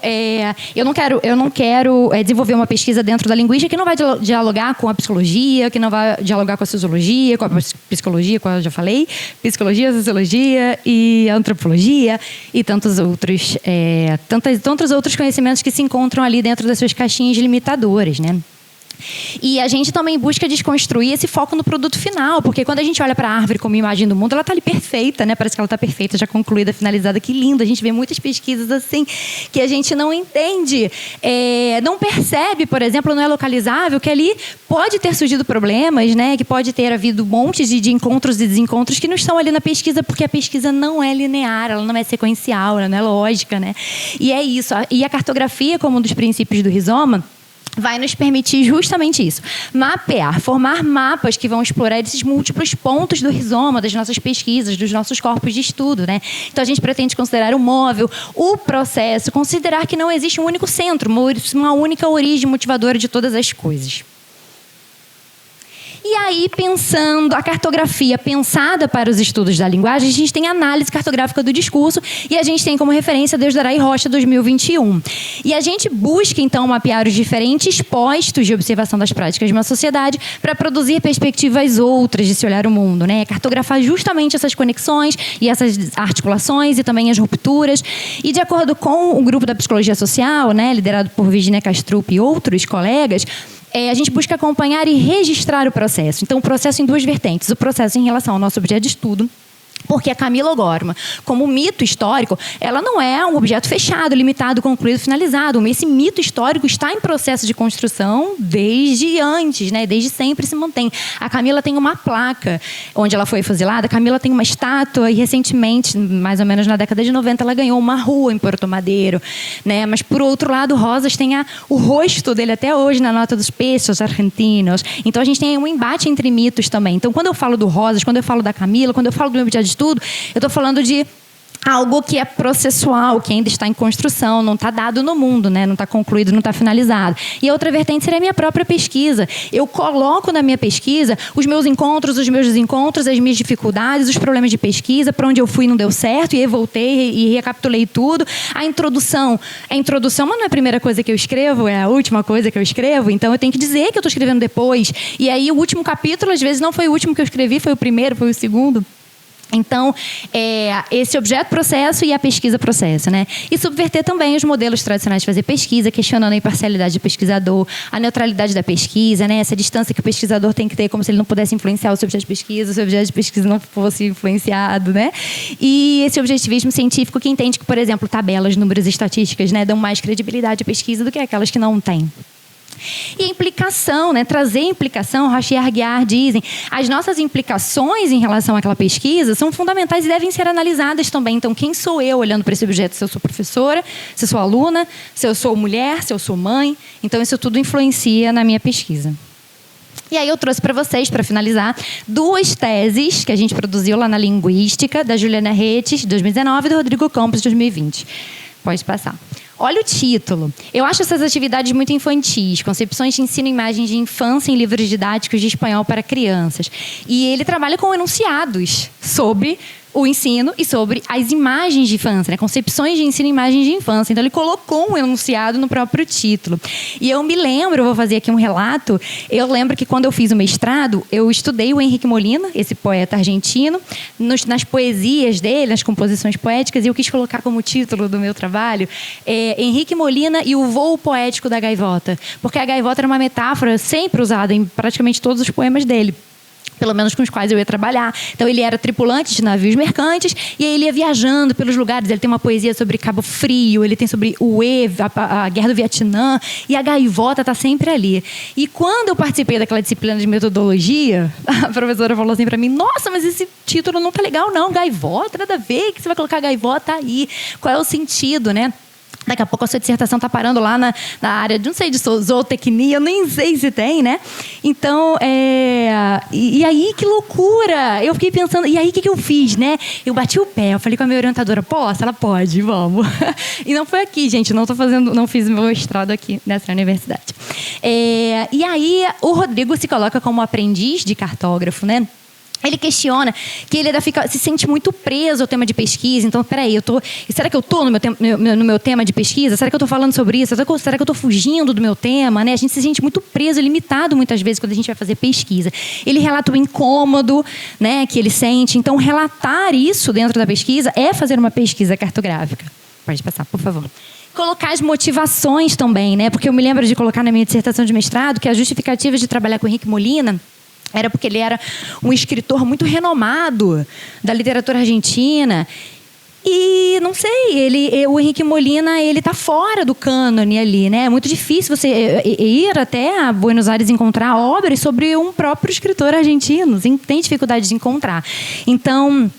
eu não quero desenvolver uma pesquisa dentro da linguística que não vai dialogar com a psicologia, que não vai dialogar com a sociologia, com a psicologia, como eu já falei, psicologia, sociologia e antropologia e tantos outros conhecimentos que se encontram ali dentro das suas caixinhas limitadoras, né? E a gente também busca desconstruir esse foco no produto final, porque quando a gente olha para a árvore como imagem do mundo, ela está ali perfeita, né? Parece que ela está perfeita, já concluída, finalizada, que lindo. A gente vê muitas pesquisas assim que a gente não entende, não percebe, por exemplo, não é localizável, que ali pode ter surgido problemas, né? Que pode ter havido montes de encontros e desencontros que não estão ali na pesquisa, porque a pesquisa não é linear, ela não é sequencial, ela não é lógica, né? E é isso. E a cartografia, como um dos princípios do rizoma, vai nos permitir justamente isso. Mapear, formar mapas que vão explorar esses múltiplos pontos do rizoma, das nossas pesquisas, dos nossos corpos de estudo, né? Então, a gente pretende considerar o móvel, o processo, considerar que não existe um único centro, uma única origem motivadora de todas as coisas. E aí, pensando a cartografia pensada para os estudos da linguagem, a gente tem a análise cartográfica do discurso e a gente tem como referência Deusdará e Rocha 2021. E a gente busca, então, mapear os diferentes postos de observação das práticas de uma sociedade para produzir perspectivas outras de se olhar o mundo, né? Cartografar justamente essas conexões e essas articulações e também as rupturas. E, de acordo com o grupo da psicologia social, né, liderado por Virginia Kastrup e outros colegas, a gente busca acompanhar e registrar o processo. Então, o processo em duas vertentes. O processo em relação ao nosso objeto de estudo, porque a Camila Gorman, como mito histórico, ela não é um objeto fechado, limitado, concluído, finalizado. Esse mito histórico está em processo de construção desde antes, né? Desde sempre se mantém. A Camila tem uma placa onde ela foi fuzilada, a Camila tem uma estátua e recentemente, mais ou menos na década de 90, ela ganhou uma rua em Porto Madeiro, né? Mas, por outro lado, o Rosas tem o rosto dele até hoje na nota dos peixes argentinos. Então, a gente tem um embate entre mitos também. Então, quando eu falo do Rosas, quando eu falo da Camila, quando eu falo do meu objeto de estudo, eu estou falando de algo que é processual, que ainda está em construção, não está dado no mundo, né? Não está concluído, não está finalizado. E a outra vertente seria a minha própria pesquisa. Eu coloco na minha pesquisa os meus encontros, os meus desencontros, as minhas dificuldades, os problemas de pesquisa, para onde eu fui e não deu certo, e aí voltei e recapitulei tudo. A introdução, mas não é a primeira coisa que eu escrevo, é a última coisa que eu escrevo, então eu tenho que dizer que eu estou escrevendo depois. E aí o último capítulo, às vezes, não foi o último que eu escrevi, foi o primeiro, foi o segundo. Então, esse objeto-processo e a pesquisa-processo, né? E subverter também os modelos tradicionais de fazer pesquisa, questionando a imparcialidade do pesquisador, a neutralidade da pesquisa, né? Essa distância que o pesquisador tem que ter, como se ele não pudesse influenciar o seu objeto de pesquisa, o seu objeto de pesquisa não fosse influenciado, né? E esse objetivismo científico que entende que, por exemplo, tabelas, números e estatísticas, né, dão mais credibilidade à pesquisa do que aquelas que não têm. E a implicação, né? Trazer implicação, Rocha e Arguiar dizem, as nossas implicações em relação àquela pesquisa são fundamentais e devem ser analisadas também. Então, quem sou eu olhando para esse objeto? Se eu sou professora, se eu sou aluna, se eu sou mulher, se eu sou mãe. Então, isso tudo influencia na minha pesquisa. E aí eu trouxe para vocês, para finalizar, 2 teses que a gente produziu lá na Linguística, da Juliana Retes, 2019, e do Rodrigo Campos, 2020. Pode passar. Olha o título. Eu acho essas atividades muito infantis, concepções de ensino e imagens de infância em livros didáticos de espanhol para crianças. E ele trabalha com enunciados sobre o ensino e sobre as imagens de infância, né? Concepções de ensino e imagens de infância. Então, ele colocou um enunciado no próprio título. E eu me lembro, eu vou fazer aqui um relato, eu lembro que quando eu fiz o mestrado, eu estudei o Henrique Molina, esse poeta argentino, nas poesias dele, nas composições poéticas, e eu quis colocar como título do meu trabalho Henrique Molina e o voo poético da gaivota. Porque a gaivota era uma metáfora sempre usada em praticamente todos os poemas dele, pelo menos com os quais eu ia trabalhar. Então, ele era tripulante de navios mercantes e aí ele ia viajando pelos lugares. Ele tem uma poesia sobre Cabo Frio, ele tem sobre a Guerra do Vietnã, e a gaivota está sempre ali. E quando eu participei daquela disciplina de metodologia, a professora falou assim para mim: nossa, mas esse título não tá legal não, gaivota, nada a ver, que você vai colocar gaivota aí? Qual é o sentido, né? Daqui a pouco a sua dissertação está parando lá na área de, não sei, de zootecnia, eu nem sei se tem, né? Então, e aí, que loucura! Eu fiquei pensando, e aí, o que eu fiz, né? Eu bati o pé, eu falei com a minha orientadora: posso? Ela pode, vamos. E não foi aqui, gente, não fiz meu mestrado aqui nessa universidade. E aí, o Rodrigo se coloca como aprendiz de cartógrafo, né? Ele questiona que ele se sente muito preso ao tema de pesquisa. Então, peraí, será que eu estou no meu tema de pesquisa? Será que eu estou falando sobre isso? Será que eu estou fugindo do meu tema? Né? A gente se sente muito preso e limitado muitas vezes quando a gente vai fazer pesquisa. Ele relata o incômodo, né, que ele sente. Então, relatar isso dentro da pesquisa é fazer uma pesquisa cartográfica. Pode passar, por favor. Colocar as motivações também, né? Porque eu me lembro de colocar na minha dissertação de mestrado que a justificativa de trabalhar com o Henrique Molina era porque ele era um escritor muito renomado da literatura argentina. E, não sei, o Henrique Molina, ele está fora do cânone ali, né? É muito difícil você ir até a Buenos Aires encontrar obras sobre um próprio escritor argentino. Tem dificuldade de encontrar. Então,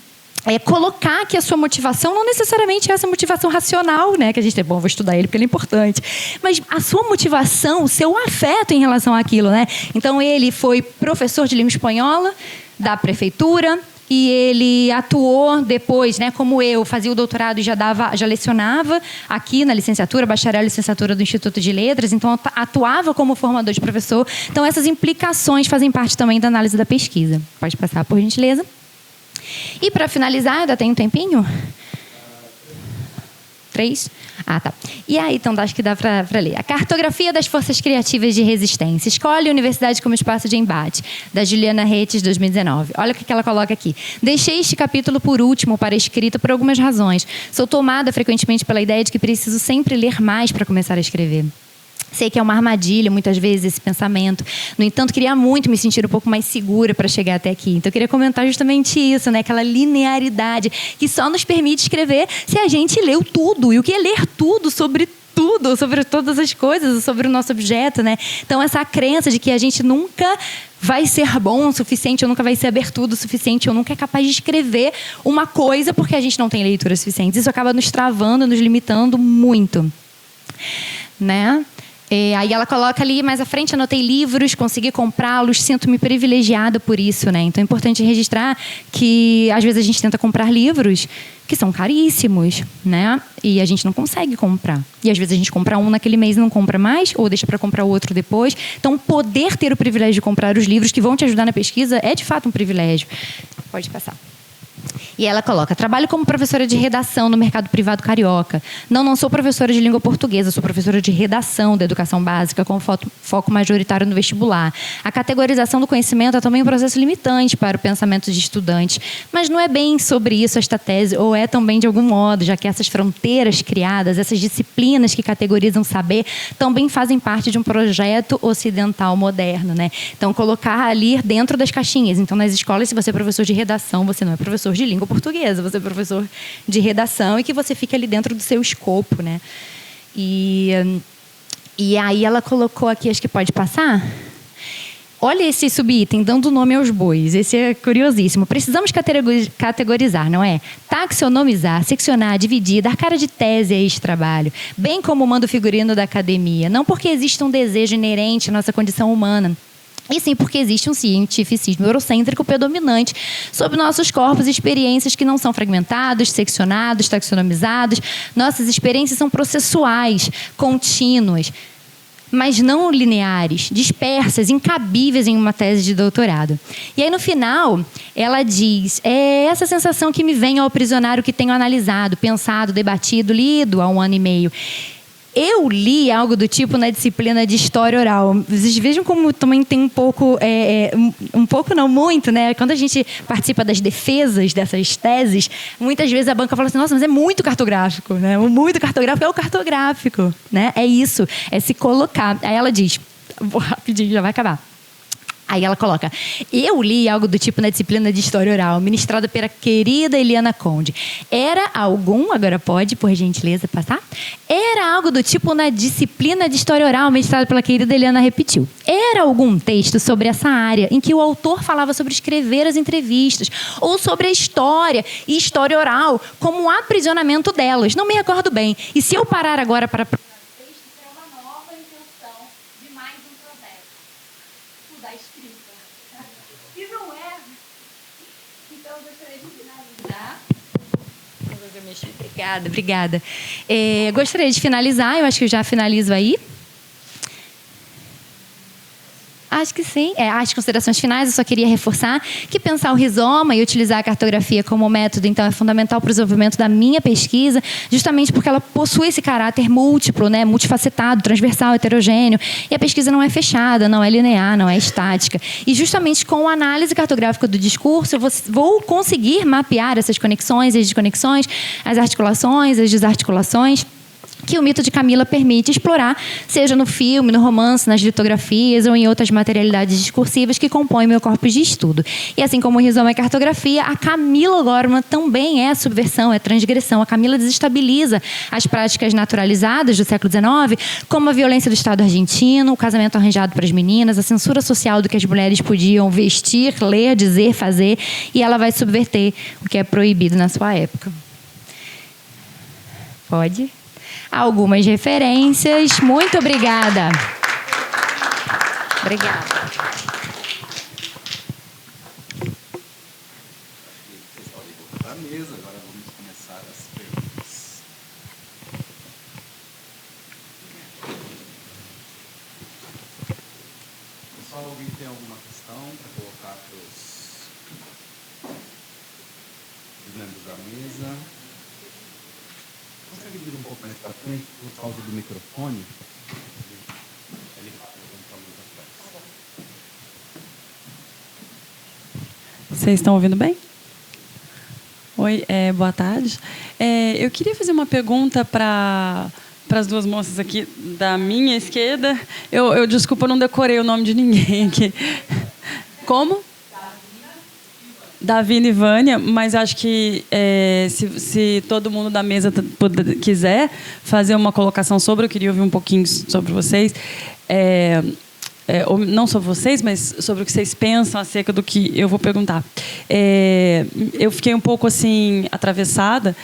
colocar que a sua motivação não necessariamente é essa motivação racional, né? Que a gente tem, bom, vou estudar ele porque ele é importante. Mas a sua motivação, o seu afeto em relação àquilo, né? Então, ele foi professor de língua espanhola da prefeitura e ele atuou depois, né? Como eu, fazia o doutorado e já lecionava aqui na licenciatura, bacharel e licenciatura do Instituto de Letras. Então, atuava como formador de professor. Então, essas implicações fazem parte também da análise da pesquisa. Pode passar, por gentileza. E para finalizar, ainda tem um tempinho? 3? Ah, tá. E aí, então, acho que dá para ler. A Cartografia das Forças Criativas de Resistência. Escolhe a Universidade como espaço de embate, da Juliana Retes, 2019. Olha o que ela coloca aqui. Deixei este capítulo por último para escrita por algumas razões. Sou tomada frequentemente pela ideia de que preciso sempre ler mais para começar a escrever. Sei que é uma armadilha, muitas vezes, esse pensamento. No entanto, queria muito me sentir um pouco mais segura para chegar até aqui. Então, eu queria comentar justamente isso, né? Aquela linearidade que só nos permite escrever se a gente leu tudo. E o que é ler tudo, sobre todas as coisas, sobre o nosso objeto, né? Então, essa crença de que a gente nunca vai ser bom o suficiente, ou nunca vai ser abertudo o suficiente, ou nunca é capaz de escrever uma coisa porque a gente não tem leitura suficiente. Isso acaba nos travando, nos limitando muito, né? Aí ela coloca ali mais à frente: anotei livros, consegui comprá-los, sinto-me privilegiada por isso, né? Então é importante registrar que às vezes a gente tenta comprar livros que são caríssimos, né? E a gente não consegue comprar. E às vezes a gente compra um naquele mês e não compra mais, ou deixa para comprar o outro depois. Então, poder ter o privilégio de comprar os livros que vão te ajudar na pesquisa é de fato um privilégio. Pode passar. E ela coloca: trabalho como professora de redação no mercado privado carioca. Não sou professora de língua portuguesa, sou professora de redação da educação básica, com foco majoritário no vestibular. A categorização do conhecimento é também um processo limitante para o pensamento de estudantes. Mas não é bem sobre isso esta tese, ou é também de algum modo, já que essas fronteiras criadas, essas disciplinas que categorizam saber, também fazem parte de um projeto ocidental moderno, né? Então, colocar ali dentro das caixinhas. Então, nas escolas, se você é professor de redação, você não é professor de língua portuguesa, você é professor de redação, e que você fica ali dentro do seu escopo, né? E aí ela colocou aqui, acho que pode passar. Olha esse subitem, dando nome aos bois. Esse é curiosíssimo. Precisamos categorizar, não é? Taxonomizar, seccionar, dividir, dar cara de tese a este trabalho. Bem como manda o figurino da academia. Não porque existe um desejo inerente à nossa condição humana E sim, porque existe um cientificismo eurocêntrico predominante sobre nossos corpos e experiências que não são fragmentados, seccionados, taxonomizados. Nossas experiências são processuais, contínuas, mas não lineares, dispersas, incabíveis em uma tese de doutorado. E aí, no final, ela diz: é essa sensação que me vem ao aprisionar o que tenho analisado, pensado, debatido, lido há 1 ano e meio. Eu li algo do tipo na disciplina de História Oral. Vocês vejam como também tem um pouco, um pouco não, muito, né? Quando a gente participa das defesas dessas teses, muitas vezes a banca fala assim: nossa, mas é muito cartográfico, né? Muito cartográfico é o cartográfico, né? É isso, é se colocar. Aí ela diz, vou rapidinho, já vai acabar. Aí ela coloca: eu li algo do tipo na disciplina de História Oral, ministrada pela querida Eliana Conde. Era algum, agora pode, por gentileza, passar? Era algo do tipo na disciplina de História Oral, ministrada pela querida Eliana repetiu. Era algum texto sobre essa área em que o autor falava sobre escrever as entrevistas ou sobre a história e história oral como um aprisionamento delas. Não me recordo bem. E se eu parar agora para da escrita. E não é. Então, eu gostaria de finalizar. Obrigada. Gostaria de finalizar, eu acho que eu já finalizo aí. Acho que sim. As considerações finais, eu só queria reforçar que pensar o rizoma e utilizar a cartografia como método, então, é fundamental para o desenvolvimento da minha pesquisa, justamente porque ela possui esse caráter múltiplo, né, multifacetado, transversal, heterogêneo, e a pesquisa não é fechada, não é linear, não é estática. E justamente com a análise cartográfica do discurso, eu vou conseguir mapear essas conexões e desconexões, as articulações, as desarticulações, que o mito de Camila permite explorar, seja no filme, no romance, nas litografias ou em outras materialidades discursivas que compõem meu corpus de estudo. E assim como o rizoma é cartografia, a Camila Gorman também é subversão, é transgressão. A Camila desestabiliza as práticas naturalizadas do século XIX, como a violência do Estado argentino, o casamento arranjado para as meninas, a censura social do que as mulheres podiam vestir, ler, dizer, fazer, e ela vai subverter o que é proibido na sua época. Pode? Algumas referências. Muito obrigada. Obrigada.
Para a mesa, agora vamos começar as perguntas. Pessoal, alguém tem alguma questão para colocar para os membros da mesa? Consegue vir um pouco mais para frente por causa do microfone?
Vocês estão ouvindo bem? Oi, boa tarde. Eu queria fazer uma pergunta para as duas moças aqui da minha esquerda. Desculpa, eu não decorei o nome de ninguém aqui. Como? Davina e Vânia, mas acho que se todo mundo da mesa quiser fazer uma colocação sobre, eu queria ouvir um pouquinho sobre vocês. Não sobre vocês, mas sobre o que vocês pensam acerca do que eu vou perguntar. Eu fiquei um pouco assim atravessada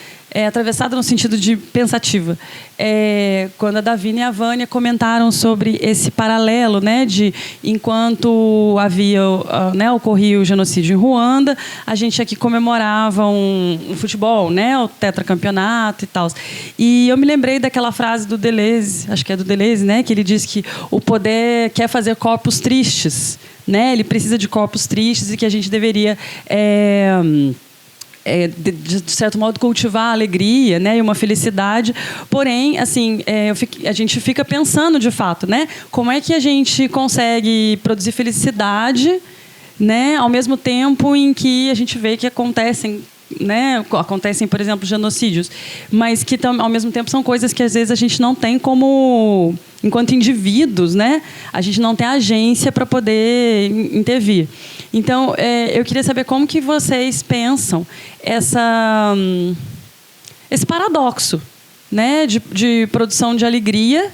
no sentido de pensativa, quando a Davina e a Vânia comentaram sobre esse paralelo, né, de enquanto ocorria o genocídio em Ruanda, a gente aqui comemorava um futebol, né, o tetracampeonato e tal. E eu me lembrei daquela frase do Deleuze, acho que é do Deleuze, né, que ele diz que o poder quer fazer corpos tristes, né, ele precisa de corpos tristes e que a gente deveria de certo modo cultivar a alegria, né, e uma felicidade. Porém, assim, a gente fica pensando de fato, né, como é que a gente consegue produzir felicidade, né, ao mesmo tempo em que a gente vê que acontecem, por exemplo, genocídios, mas que ao mesmo tempo são coisas que às vezes a gente não tem como, enquanto indivíduos, né, a gente não tem agência para poder intervir. Então, eu queria saber como que vocês pensam esse paradoxo, né, de produção de alegria,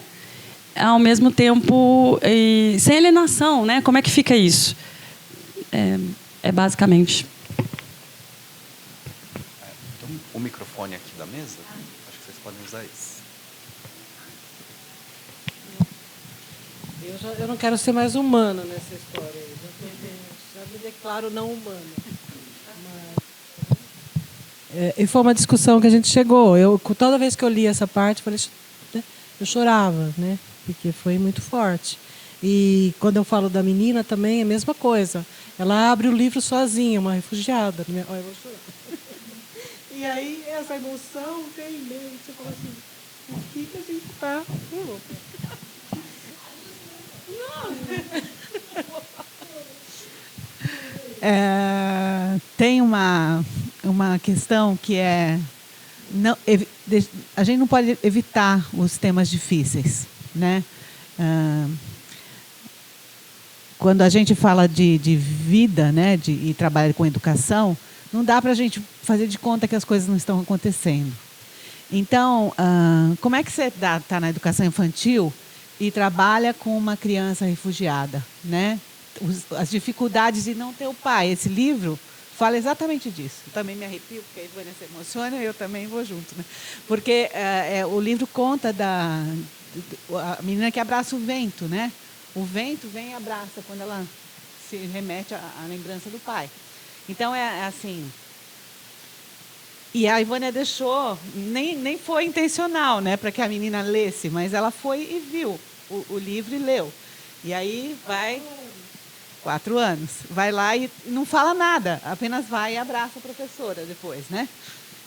ao mesmo tempo sem alienação, né? Como é que fica isso? Basicamente.
Então, o microfone aqui da mesa, acho que vocês podem usar esse.
Eu não quero ser mais humana nessa história aí. Já me declaro não humana. E foi uma discussão que a gente chegou. Toda vez que eu li essa parte, eu chorava, né? Porque foi muito forte. E quando eu falo da menina também é a mesma coisa. Ela abre o livro sozinha, uma refugiada. Olha, eu vou chorar. E aí essa emoção vem em mente. Eu falo assim, o que a gente está...
Tem uma questão que a gente não pode evitar os temas difíceis, né? Quando a gente fala de vida, né, e trabalha com educação, não dá para a gente fazer de conta que as coisas não estão acontecendo. Então, como é que você está na educação infantil e trabalha com uma criança refugiada, né? As dificuldades de não ter o pai. Esse livro fala exatamente disso. Eu também me arrepio, porque a Ivânia se emociona e eu também vou junto, né? Porque o livro conta a menina que abraça o vento, né? O vento vem e abraça quando ela se remete à lembrança do pai. Então, é assim... E a Ivânia deixou, nem foi intencional, né, para que a menina lesse, mas ela foi e viu o livro e leu. E aí vai... 4 anos. Vai lá e não fala nada, apenas vai e abraça a professora depois, né?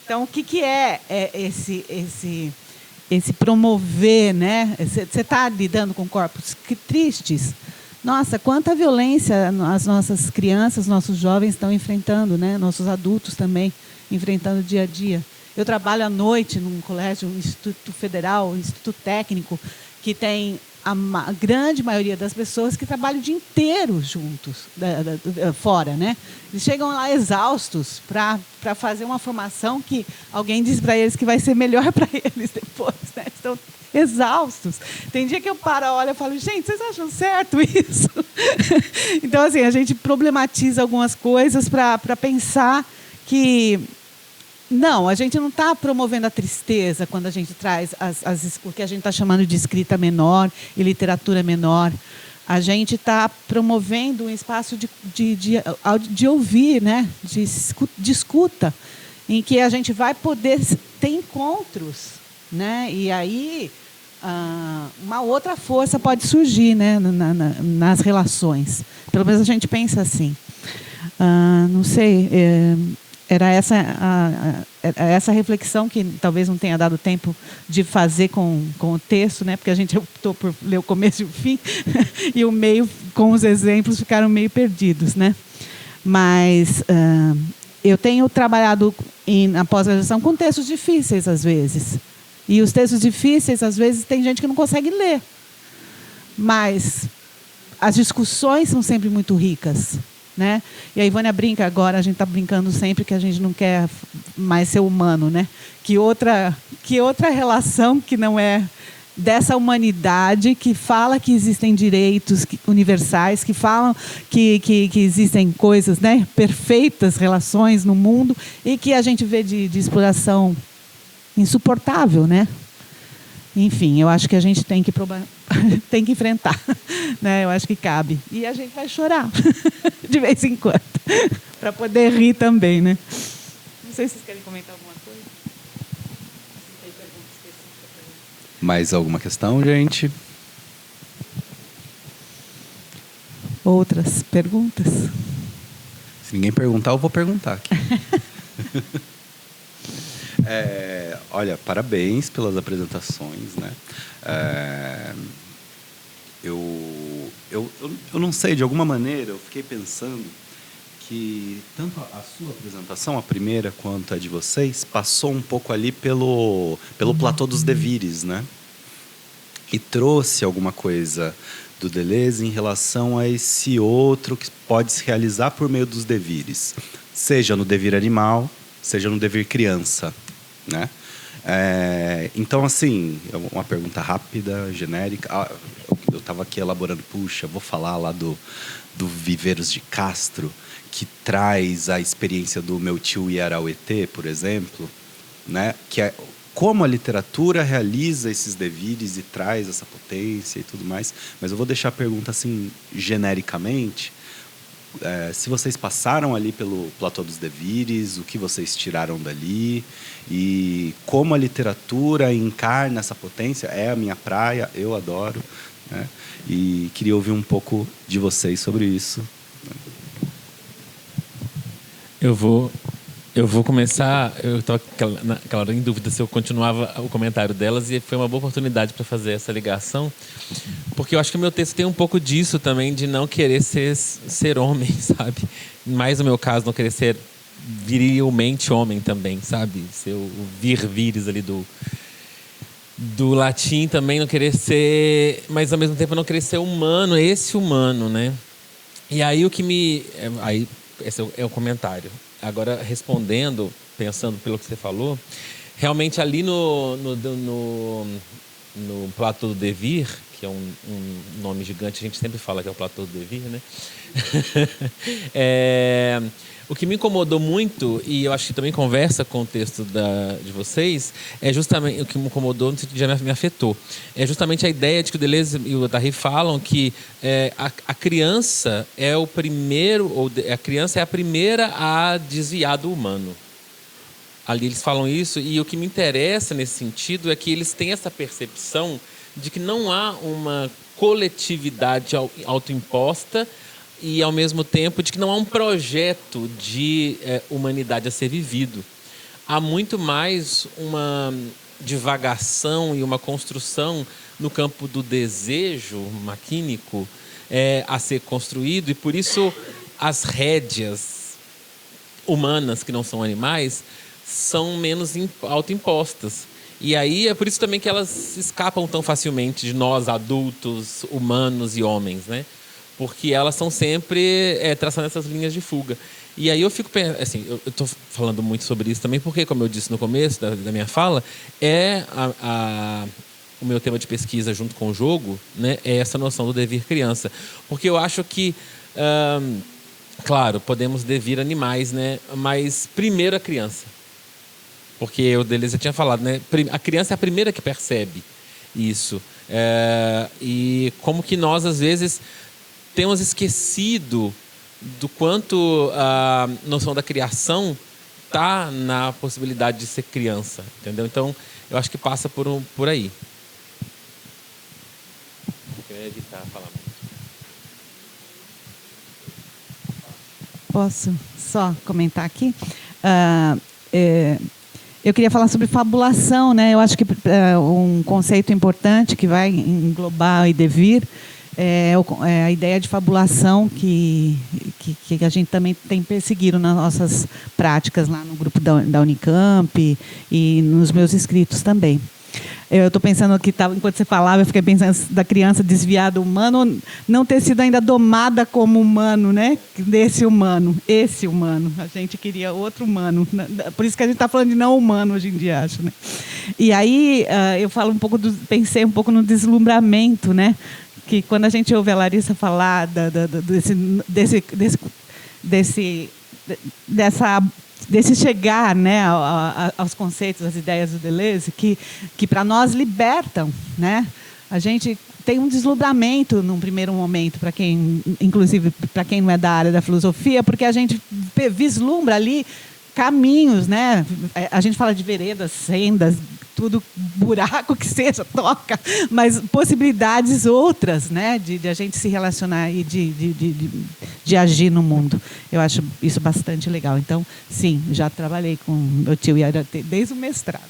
Então, o que é esse promover, né? Você está lidando com corpos tristes. Nossa, quanta violência as nossas crianças, nossos jovens estão enfrentando, né? Nossos adultos também enfrentando dia a dia. Eu trabalho à noite num colégio, um Instituto Federal, um Instituto Técnico, que tem a grande maioria das pessoas que trabalham o dia inteiro juntos, fora, né? Eles chegam lá exaustos para fazer uma formação que alguém diz para eles que vai ser melhor para eles depois, né? Estão exaustos. Tem dia que eu paro, olho e falo, gente, vocês acham certo isso? Então, assim, a gente problematiza algumas coisas para pensar que... Não, a gente não está promovendo a tristeza quando a gente traz o que a gente está chamando de escrita menor e literatura menor. A gente está promovendo um espaço de ouvir, né? de escuta, em que a gente vai poder ter encontros, né? E aí uma outra força pode surgir, né? nas relações. Pelo menos a gente pensa assim. Não sei... Era essa reflexão que talvez não tenha dado tempo de fazer com o texto, né? Porque a gente optou por ler o começo e o fim, e o meio, com os exemplos, ficaram meio perdidos, né? Mas eu tenho trabalhado na pós-graduação com textos difíceis, às vezes. E os textos difíceis, às vezes, tem gente que não consegue ler. Mas as discussões são sempre muito ricas. Né? E a Ivânia brinca agora, a gente está brincando sempre que a gente não quer mais ser humano, né? Que outra relação que não é dessa humanidade, que fala que existem direitos universais, que falam que existem coisas, né? Perfeitas relações no mundo, e que a gente vê de exploração insuportável, né? Enfim, eu acho que a gente tem que enfrentar, né? Eu acho que cabe. E a gente vai chorar de vez em quando, para poder rir também, né? Não sei se vocês querem comentar alguma coisa.
Mais alguma questão, gente?
Outras perguntas?
Se ninguém perguntar, eu vou perguntar aqui. Olha, parabéns pelas apresentações, né? Eu não sei, de alguma maneira, eu fiquei pensando que tanto a sua apresentação, a primeira, quanto a de vocês, passou um pouco ali pelo platô dos devires, né? E trouxe alguma coisa do Deleuze em relação a esse outro que pode se realizar por meio dos devires, seja no devir animal, seja no devir criança, né? Então, assim, uma pergunta rápida, genérica. Eu estava aqui elaborando, vou falar lá do Viveiros de Castro, que traz a experiência do meu tio Iarauetê, por exemplo, né? Que como a literatura realiza esses devires e traz essa potência e tudo mais. Mas eu vou deixar a pergunta assim, genericamente. Se vocês passaram ali pelo platô dos devires, o que vocês tiraram dali e como a literatura encarna essa potência. É a minha praia, eu adoro, né? E queria ouvir um pouco de vocês sobre isso.
Eu vou começar. Eu estava naquela hora em dúvida se eu continuava o comentário delas, e foi uma boa oportunidade para fazer essa ligação, porque eu acho que o meu texto tem um pouco disso também, de não querer ser homem, sabe? Mais no meu caso, não querer ser virilmente homem também, sabe? Ser o vir-vires ali do latim também, não querer ser, mas ao mesmo tempo não querer ser humano, esse humano, né? E aí esse é o comentário. Agora, respondendo, pensando pelo que você falou, realmente ali no platô do devir, que é um nome gigante, a gente sempre fala que é o platô do devir, né? O que me incomodou muito, e eu acho que também conversa com o texto de vocês, é justamente o que me incomodou, no sentido de já me afetou. É justamente a ideia de que o Deleuze e o Guattari falam que a criança é o primeiro, ou a criança é a primeira a desviar do humano. Ali eles falam isso, e o que me interessa nesse sentido é que eles têm essa percepção de que não há uma coletividade autoimposta, e, ao mesmo tempo, de que não há um projeto de humanidade a ser vivido. Há muito mais uma divagação e uma construção no campo do desejo maquínico a ser construído, e, por isso, as rédeas humanas, que não são animais, são menos autoimpostas. E aí é por isso também que elas escapam tão facilmente de nós, adultos, humanos e homens, né? Porque elas são sempre traçando essas linhas de fuga. E aí eu fico pensando, assim, eu estou falando muito sobre isso também, porque, como eu disse no começo da minha fala, o meu tema de pesquisa junto com o jogo, né, é essa noção do devir criança. Porque eu acho que, claro, podemos devir animais, né, mas primeiro a criança. Porque o Deleuze já tinha falado, né, a criança é a primeira que percebe isso. E como que nós, às vezes, temos esquecido do quanto a noção da criação está na possibilidade de ser criança, entendeu? Então, eu acho que passa por aí. Eu queria evitar falar muito.
Posso só comentar aqui? Eu queria falar sobre fabulação, né? Eu acho que um conceito importante que vai englobar e devir é a ideia de fabulação que a gente também tem perseguido nas nossas práticas lá no grupo da Unicamp e nos meus escritos também. Eu estou pensando que, enquanto você falava, eu fiquei pensando da criança desviada do humano não ter sido ainda domada como humano, né? Esse humano. A gente queria outro humano. Por isso que a gente está falando de não humano hoje em dia, acho, né? E aí eu falo pensei um pouco no deslumbramento, né? Que quando a gente ouve a Larissa falar desse chegar, né, aos conceitos, às ideias do Deleuze, que para nós libertam, né? A gente tem um deslumbramento num primeiro momento, inclusive para quem não é da área da filosofia, porque a gente vislumbra ali caminhos, né? A gente fala de veredas, sendas, tudo, buraco que seja, toca, mas possibilidades outras, né? De a gente se relacionar e de agir no mundo. Eu acho isso bastante legal. Então, sim, já trabalhei com meu tio Iarate desde o mestrado.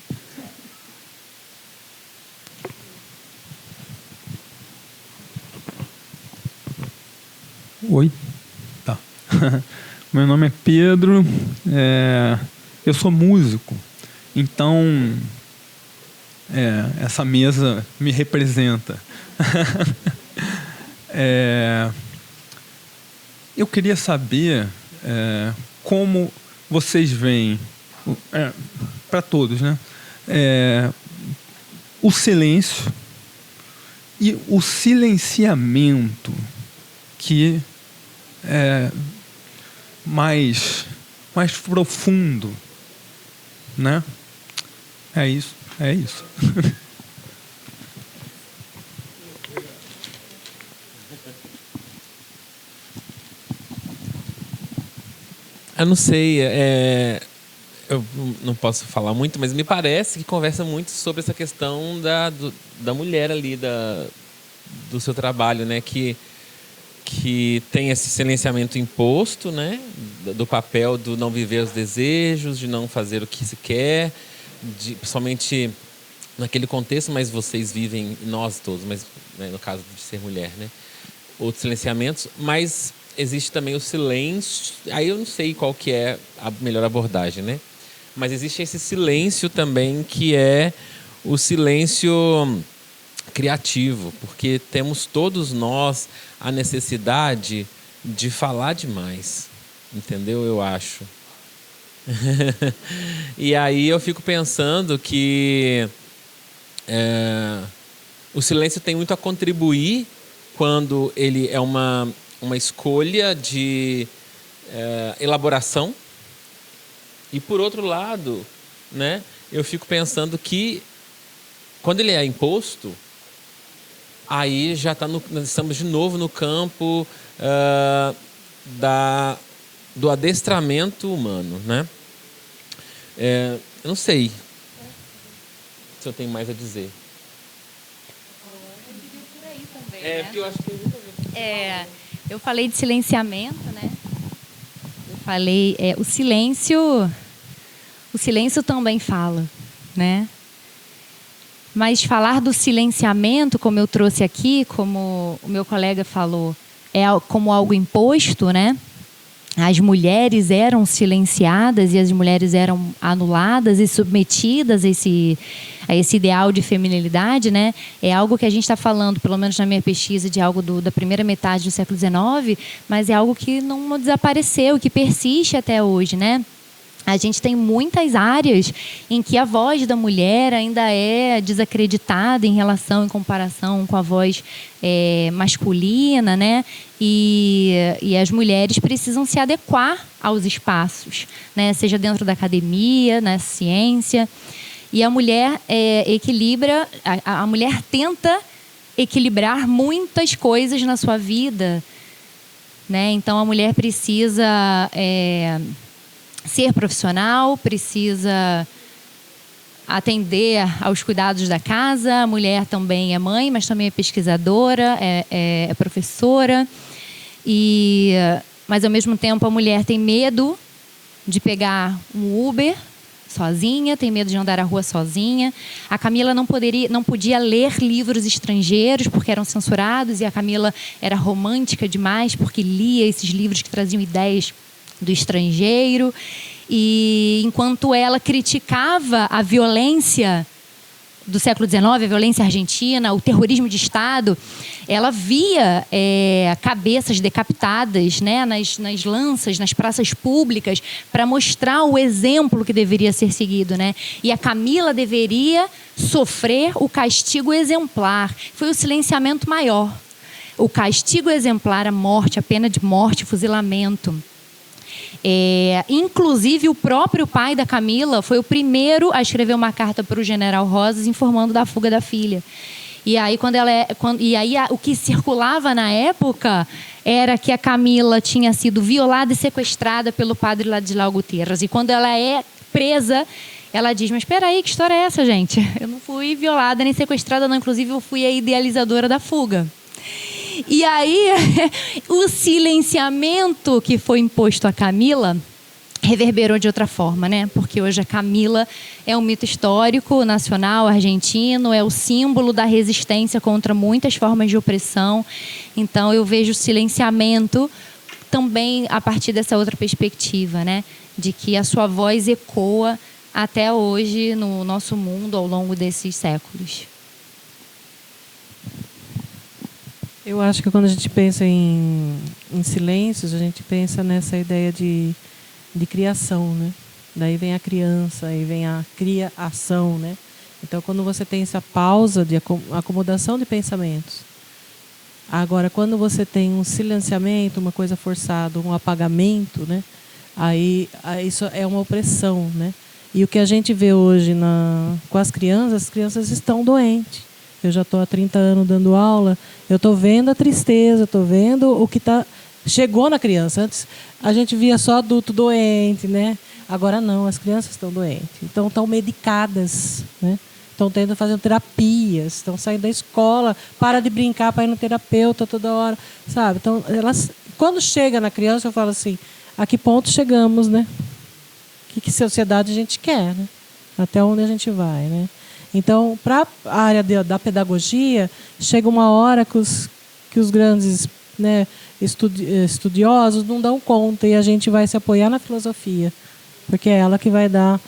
Oi. Tá. Meu nome é Pedro. Eu sou músico. Então, essa mesa me representa. Eu queria saber como vocês veem, para todos, né? O silêncio e o silenciamento que é mais profundo, né? É isso, é isso.
Eu não sei, eu não posso falar muito, mas me parece que conversa muito sobre essa questão da mulher ali, do seu trabalho, né? Que tem esse silenciamento imposto, né? Do papel do não viver os desejos, de não fazer o que se quer, principalmente naquele contexto, mas vocês vivem, nós todos, mas né, no caso de ser mulher, né? Outros silenciamentos, mas existe também o silêncio. Aí eu não sei qual que é a melhor abordagem, né? Mas existe esse silêncio também, que é o silêncio criativo, porque temos todos nós a necessidade de falar demais, entendeu? Eu acho. E aí eu fico pensando que o silêncio tem muito a contribuir quando ele é uma escolha de elaboração. E por outro lado, né, eu fico pensando que quando ele é imposto, aí já nós estamos de novo no campo do adestramento humano, né? Eu não sei se eu tenho mais a dizer. Porque eu acho que
eu falei de silenciamento, né? Eu falei o silêncio também fala, né? Mas falar do silenciamento, como eu trouxe aqui, como o meu colega falou, é como algo imposto, né? As mulheres eram silenciadas e as mulheres eram anuladas e submetidas a esse ideal de feminilidade, né? É algo que a gente está falando, pelo menos na minha pesquisa, de algo da primeira metade do século XIX, mas é algo que não desapareceu, que persiste até hoje, né? A gente tem muitas áreas em que a voz da mulher ainda é desacreditada em comparação com a voz masculina, né? E as mulheres precisam se adequar aos espaços, né? Seja dentro da academia, na ciência. E a mulher equilibra, a mulher tenta equilibrar muitas coisas na sua vida, né? Então a mulher precisa ser profissional, precisa atender aos cuidados da casa. A mulher também é mãe, mas também é pesquisadora, é professora. Mas, ao mesmo tempo, a mulher tem medo de pegar um Uber sozinha, tem medo de andar à rua sozinha. A Camila não podia ler livros estrangeiros porque eram censurados, e a Camila era romântica demais porque lia esses livros que traziam ideias do estrangeiro. E enquanto ela criticava a violência do século XIX, a violência argentina, o terrorismo de Estado, ela via cabeças decapitadas, né, nas lanças, nas praças públicas, para mostrar o exemplo que deveria ser seguido, né? E a Camila deveria sofrer o castigo exemplar. Foi o silenciamento maior. O castigo exemplar, a morte, a pena de morte, fuzilamento. Inclusive, o próprio pai da Camila foi o primeiro a escrever uma carta para o general Rosas informando da fuga da filha. E aí, o que circulava na época era que a Camila tinha sido violada e sequestrada pelo padre Ladislau Gutierrez. E quando ela é presa, ela diz: mas espera aí, que história é essa, gente? Eu não fui violada nem sequestrada, não. Inclusive, eu fui a idealizadora da fuga. E aí, o silenciamento que foi imposto a Camila reverberou de outra forma, né? Porque hoje a Camila é um mito histórico, nacional, argentino, é o símbolo da resistência contra muitas formas de opressão. Então, eu vejo o silenciamento também a partir dessa outra perspectiva, né? De que a sua voz ecoa até hoje no nosso mundo ao longo desses séculos.
Eu acho que quando a gente pensa em silêncios, a gente pensa nessa ideia de criação, né? Daí vem a criança, aí vem a criação, né? Então, quando você tem essa pausa de acomodação de pensamentos. Agora, quando você tem um silenciamento, uma coisa forçada, um apagamento, né? Aí isso é uma opressão, né? E o que a gente vê hoje com as crianças estão doentes. Eu já estou há 30 anos dando aula, eu estou vendo a tristeza, estou vendo o que chegou na criança. Antes a gente via só adulto doente, né? Agora não, as crianças estão doentes. Então estão medicadas, né? Estão fazendo terapias, estão saindo da escola, para de brincar para ir no terapeuta toda hora, sabe? Então, quando chega na criança, eu falo assim, a que ponto chegamos, né? Que sociedade a gente quer, né? Até onde a gente vai, né? Então, para a área da pedagogia, chega uma hora que os grandes, né, estudiosos não dão conta e a gente vai se apoiar na filosofia, porque é ela que vai dar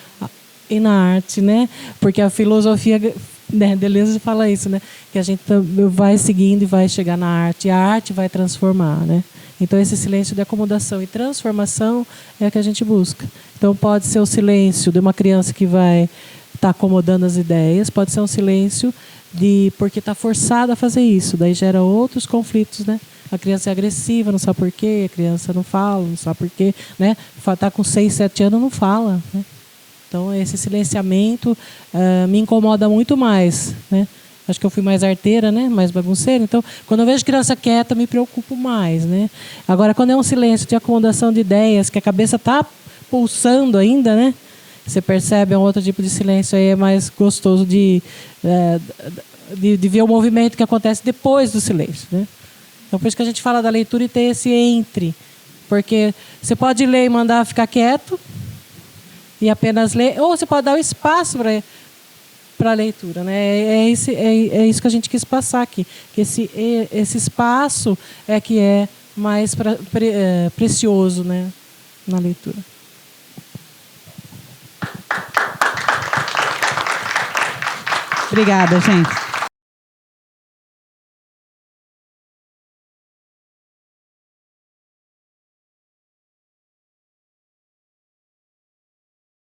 e na arte, né? Porque a filosofia, né, Deleuze fala isso, né? Que a gente vai seguindo e vai chegar na arte, e a arte vai transformar, né? Então esse silêncio de acomodação e transformação é o que a gente busca. Então pode ser o silêncio de uma criança que vai estar acomodando as ideias, pode ser um silêncio porque está forçada a fazer isso, daí gera outros conflitos, né? A criança é agressiva, não sabe por quê, a criança não fala, não sabe por quê, né? Está com 6, 7 anos, não fala, né? Então, esse silenciamento me incomoda muito mais, né? Acho que eu fui mais arteira, né? Mais bagunceira. Então, quando eu vejo criança quieta, me preocupo mais, né? Agora, quando é um silêncio de acomodação de ideias, que a cabeça está pulsando ainda, né? Você percebe, é um outro tipo de silêncio aí, é mais gostoso de ver o movimento que acontece depois do silêncio, né? Então, por isso que a gente fala da leitura e ter esse entre. Porque você pode ler e mandar ficar quieto, e apenas ler, ou você pode dar o espaço para a leitura, né? É isso que a gente quis passar aqui, que esse espaço é que é mais precioso, né, na leitura.
Obrigada, gente.